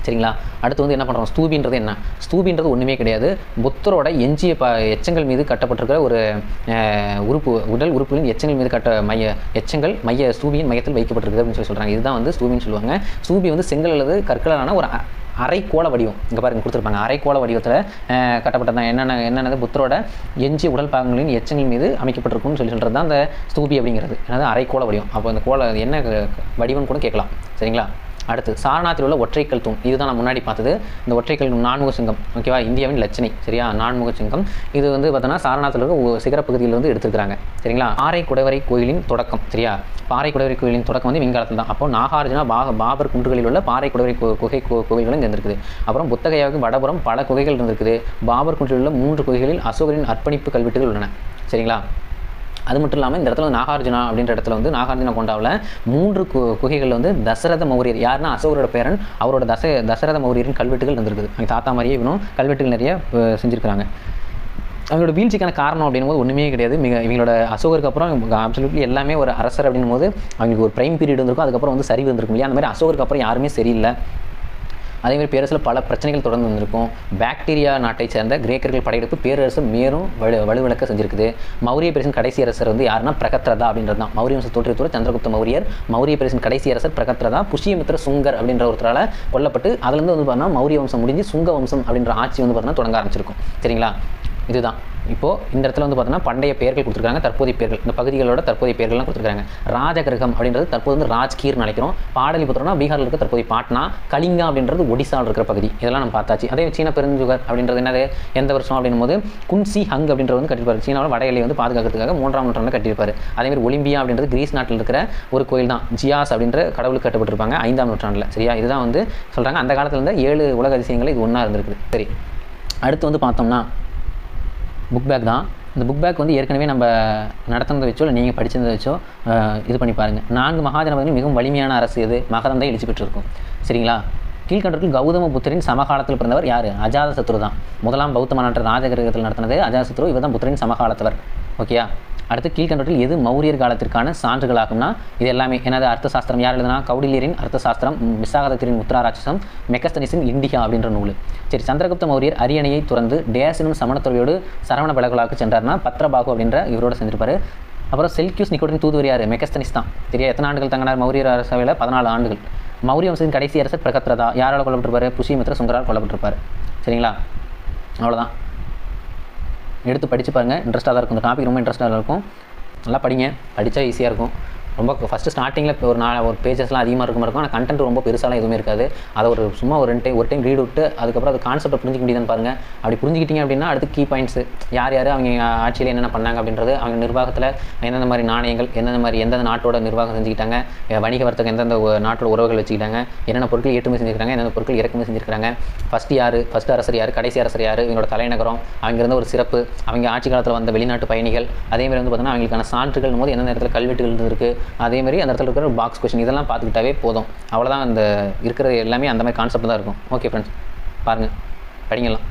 சரிங்களா. அடுத்து வந்து என்ன பண்ணுறோம், ஸ்தூபின்றது என்ன? ஸ்தூபின்றது ஒன்றுமே கிடையாது, புத்தரோட எஞ்சிய எச்சங்கள் மீது கட்டப்பட்டிருக்கிற ஒரு உறுப்பு, உடல் உறுப்புகளின் எச்சங்கள் மீது எச்சங்கள் ஸ்தூபியின் மையத்தில் வைக்கப்பட்டிருக்குது அப்படின்னு சொல்கிறாங்க. இதுதான் வந்து ஸ்தூபின்னு சொல்லுவாங்க. ஸ்தூபி வந்து செங்கல் அல்லது கற்களான ஒரு அரைக்கோள வடிவம். இங்கே பாருங்க கொடுத்துருப்பாங்க, அரைக்கோள வடிவத்தில் கட்டப்பட்டது தான். என்னென்னது புத்தரோட எஞ்சிய உடல் பாகங்களின் எச்சங்கள் மீது அமைக்கப்பட்டிருக்கும்னு சொல்கிறது தான் அந்த ஸ்தூபி அப்படிங்கிறது. என்னது அரைக்கோள வடிவம். அப்போ அந்த என்ன வடிவம்னு கூட கேட்கலாம். சரிங்களா. அடுத்து சாரநாத்தில் உள்ள ஒற்றைக்கல் தூண், இதுதான் நான் முன்னாடி பார்த்தது. இந்த ஒற்றைக்கல் நான்முக சிங்கம், ஓகேவா, இந்தியாவின் லட்சணை. சரியா, நான்முக சிங்கம். இது வந்து பார்த்தோன்னா சாரநாத்தில் இருக்க சிகரப்பகுதியில் வந்து எடுத்துருக்காங்க. சரிங்களா. பாறை குடவரை கோயிலின் தொடக்கம். சரியா, பாறை குடவரை கோயிலின் தொடக்கம் வந்து விண்காலத்தில் தான். அப்போ நாகார்ஜுனா பாபர் குன்றுகளில் உள்ள பாறை குடவரை கோயில்களும் இருந்திருக்குது. அப்புறம் புத்தகையாவுக்கு வடபுறம் பல குகைகள் இருந்திருக்குது. பாபர் குன்றில் உள்ள 3 குகைகளில் அசோகரின் அர்ப்பணிப்பு கல்வெட்டுகள் உள்ளன. சரிங்களா. அது மட்டும் இல்லாமல் இந்த இடத்துல நாகார்ஜுனா அப்படின்ற இடத்துல வந்து நாகார்ஜுனா கொண்டாவில் 3 குகைகளில் வந்து தசரத மௌரியர், யாருன்னா அசோகரோட பேரன், அவரோட தசரத மௌரியரின் கல்வெட்டுகள் இருந்திருக்குது. அவங்க தாத்தா மாதிரியே இவனும் கல்வெட்டுகள் நிறைய செஞ்சுருக்கிறாங்க. அவங்களோட வீழ்ச்சிக்கான காரணம் அப்படின்னும் போது ஒன்றுமே கிடையாது. இவங்களோட அசோகருக்கு அப்புறம் அப்சல்யூட்லி எல்லாமே ஒரு அரசர் அப்படின்னும் போது அவங்களுக்கு ஒரு பிரைம் பீரியட் இருந்திருக்கும், அதுக்கப்புறம் வந்து சரிவு இருந்திருக்கும் இல்லையா. அந்த மாதிரி அசோகருக்கு அப்புறம் யாருமே சரியில்லை. அதேமாதிரி பேரரசில் பல பிரச்சனைகள் தொடர்ந்து வந்திருக்கும். பாக்டீரியா நாட்டை சேர்ந்த கிரேக்கர்கள் படையெடுப்பு பேரரசு மேலும் வலுவிழக்க செஞ்சிருக்குது. மௌரிய பேரரசின் கடைசி அரசர் வந்து யாருன்னா பிரகத்ரதா அப்படின்றது தான். மௌரிய வம்ச தோற்றத்தோட சந்திரகுப்த மௌரியர், மௌரிய பேரரசின் கடைசி அரசர் பிரகத்ரதா புஷ்யமித்ர சுங்கர் அப்படின்ற ஒருத்தரால் கொல்லப்பட்டு அதுலேருந்து வந்து பார்த்தீங்கன்னா மௌரிய வம்சம் முடிஞ்சு சுங்க வம்சம் அப்படின்ற ஆட்சி வந்து பார்த்தீங்கன்னா தொடங்க ஆரம்பிச்சிருக்கும். சரிங்களா. இதுதான் இப்போது இந்த இடத்துல வந்து பார்த்தீங்கன்னா பண்டைய பெயர்கள் கொடுத்துருக்காங்க, தற்போதைய பெயர்கள், இந்த பகுதிகளோட தற்போதைய பெயர்கள்லாம் கொடுத்துருக்காங்க. ராஜகிரகம் அப்படின்றது தற்போது வந்து ராஜ்கீர்னு நினைக்கிறோம். பாடலிபுத்திரம்னா பீகாரில் இருக்க தற்போதைய பாட்னா, கலிங்கா அப்படின்றது ஒடிசாவில் இருக்கிற பகுதி. இதெல்லாம் நம்ம பார்த்தாச்சு. அதே சீன பெருஞ்சுகர் அப்படின்றது என்னது, எந்த வருஷம் அப்படின்னும் போது குன்சி ஹங் அப்படின்றது வந்து கட்டியிருப்பார். சீனாவில் வட எல்லையை வந்து பாதுகாக்கிறதுக்காக 3ஆம் நூற்றாண்டில் கட்டியிருப்பார். அதேமாதிரி ஒலிம்பியா அப்படின்றது கிரீஸ் நாட்டில் இருக்கிற ஒரு கோயில் தான். ஜியாஸ் அப்படின்ற கடவுளுக்கு கட்டப்பட்டிருப்பாங்க 5ஆம் நூற்றாண்டில். சரியா, இதுதான் வந்து சொல்கிறாங்க அந்த காலத்தில் இருந்த 7 உலக அதிசயங்கள் இது ஒன்றா இருந்திருக்குது. சரி, அடுத்து வந்து பார்த்தோம்னா புக் பேக் தான். இந்த புக் பேக் வந்து ஏற்கனவே நம்ம நடத்துனதை வச்சோ இல்லை நீங்கள் படிச்சிருந்ததை வச்சோ இது பண்ணி பாருங்கள். 4 மகாஜனபதிகள் மிகவும் வலிமையான அரசு எது, மகதம் தான் எழுச்சி பெற்றிருக்கும். சரிங்களா. கீழ்கண்டவர்கள் கௌதம புத்தரின் சமகாலத்தில் பிறந்தவர் யார், அஜாதசத்ரு தான். முதலாம் பௌத்த மாநாட்டு ராஜகிரகத்தில் நடத்தினது அஜாதசத்ரு, இவர் தான் புத்தரின் சமகாலத்தவர். ஓகேயா. அடுத்து கீழ்கண்டவற்றில் எது மௌரியர் காலத்திற்கான சான்றுகளாகும்னா இது எல்லாமே என்னது, அர்த்த சாஸ்திரம் யார் எழுதுனா, கௌடில்யரின் அர்த்த சாஸ்திரம், விசாகதத்தின் உத்தராராட்சசம், மெக்கஸ்தனிஸின் இண்டிகா அப்படின்ற நூல். சரி, சந்திரகுப்த மௌரியர் அரியணையை துறந்து டேஸினும் சமணத்துறையோடு சரவண பலகளாக்கு சென்றார்னா பத்ரபாகு அப்படின்ற இவரோட செஞ்சிருப்பாரு. அப்புறம் செல்கியூஸ் நிக்கோட்டின் தூதுவர் யார், மெக்கஸ்தனிஸ் தான். சரியா, எத்தனை ஆண்டுகள் தங்கினார் மௌரியர் அரசவையில், 14 ஆண்டுகள். மௌரிய வம்சத்தின் கடைசி அரசர் பிரகத்ரதா, யாரால் கொல்லப்பட்டிருப்பார், புஷ்யமித்ர சுங்கரால் கொல்லப்பட்டிருப்பார். சரிங்களா, அவ்வளோதான். எடுத்து படித்து பாருங்கள், இன்ட்ரெஸ்ட்டாக தான் இருக்கும். இந்த டாபிக் ரொம்ப இன்ட்ரெஸ்ட்டாக இருக்கும். நல்லா படிங்க, படித்தா ஈஸியாக இருக்கும். ரொம்ப ஃபஸ்ட்டு ஸ்டார்டிங்கில் இப்போ ஒரு பேஜஸ்லாம் அதிகமாக இருக்கும். ஆனால் கண்டென்ட் ரொம்ப பெருசாலாம் எதுவுமே இருக்காது. அதை சும்மா ஒரு டைம் ரீட் விட்டு அதுக்கப்புறம் அது கான்செப்டை புரிஞ்சிக்க முடியுதுன்னு பாருங்கள். அப்படி புரிஞ்சுக்கிட்டீங்க அப்படின்னா அடுத்து கீ பாயிண்ட்ஸு யார் அவங்க ஆட்சியில் என்னென்ன பண்ணாங்க அப்படின்றது, அவங்க நிர்வாகத்தில் எந்தெந்த மாதிரி நாணயங்கள், எந்தெந்த நாட்டோட நிர்வாகம் செஞ்சுக்கிட்டாங்க, வணிக வர்த்தகம் எந்தெந்த நாட்டோட உறவுகள் வச்சுக்கிட்டாங்க, என்னென்ன பொருட்கள் ஏற்றுமதி செஞ்சுருக்காங்க, எந்தெந்த பொருட்கள் இறக்குமதி செஞ்சுருக்காங்க, ஃபஸ்ட்டு அரசர் யார், கடைசி அரசர் யார், இவங்களோட தலைநகரம், அவங்க இருந்த ஒரு சிறப்பு, அவங்க ஆட்சி காலத்தில் வந்த வெளிநாட்டு பயணிகள், அதேமாதிரி வந்து பார்த்தீங்கன்னா அவங்களுக்கான சான்றுகள் போது எந்தெந்த இடத்துல கல்வெட்டுகள் இருந்திருக்கு, அதேமாதிரி அந்த இடத்துல இருக்கிற பாக்ஸ் கொஸ்டின் இதெல்லாம் பார்த்துக்கிட்டாவே போதும். அவ்வளோதான், அந்த இருக்கிற எல்லாமே அந்த மாதிரி கான்செப்ட் தான் இருக்கும். ஓகே ஃப்ரெண்ட்ஸ், பாருங்கள், படிங்கலாம்.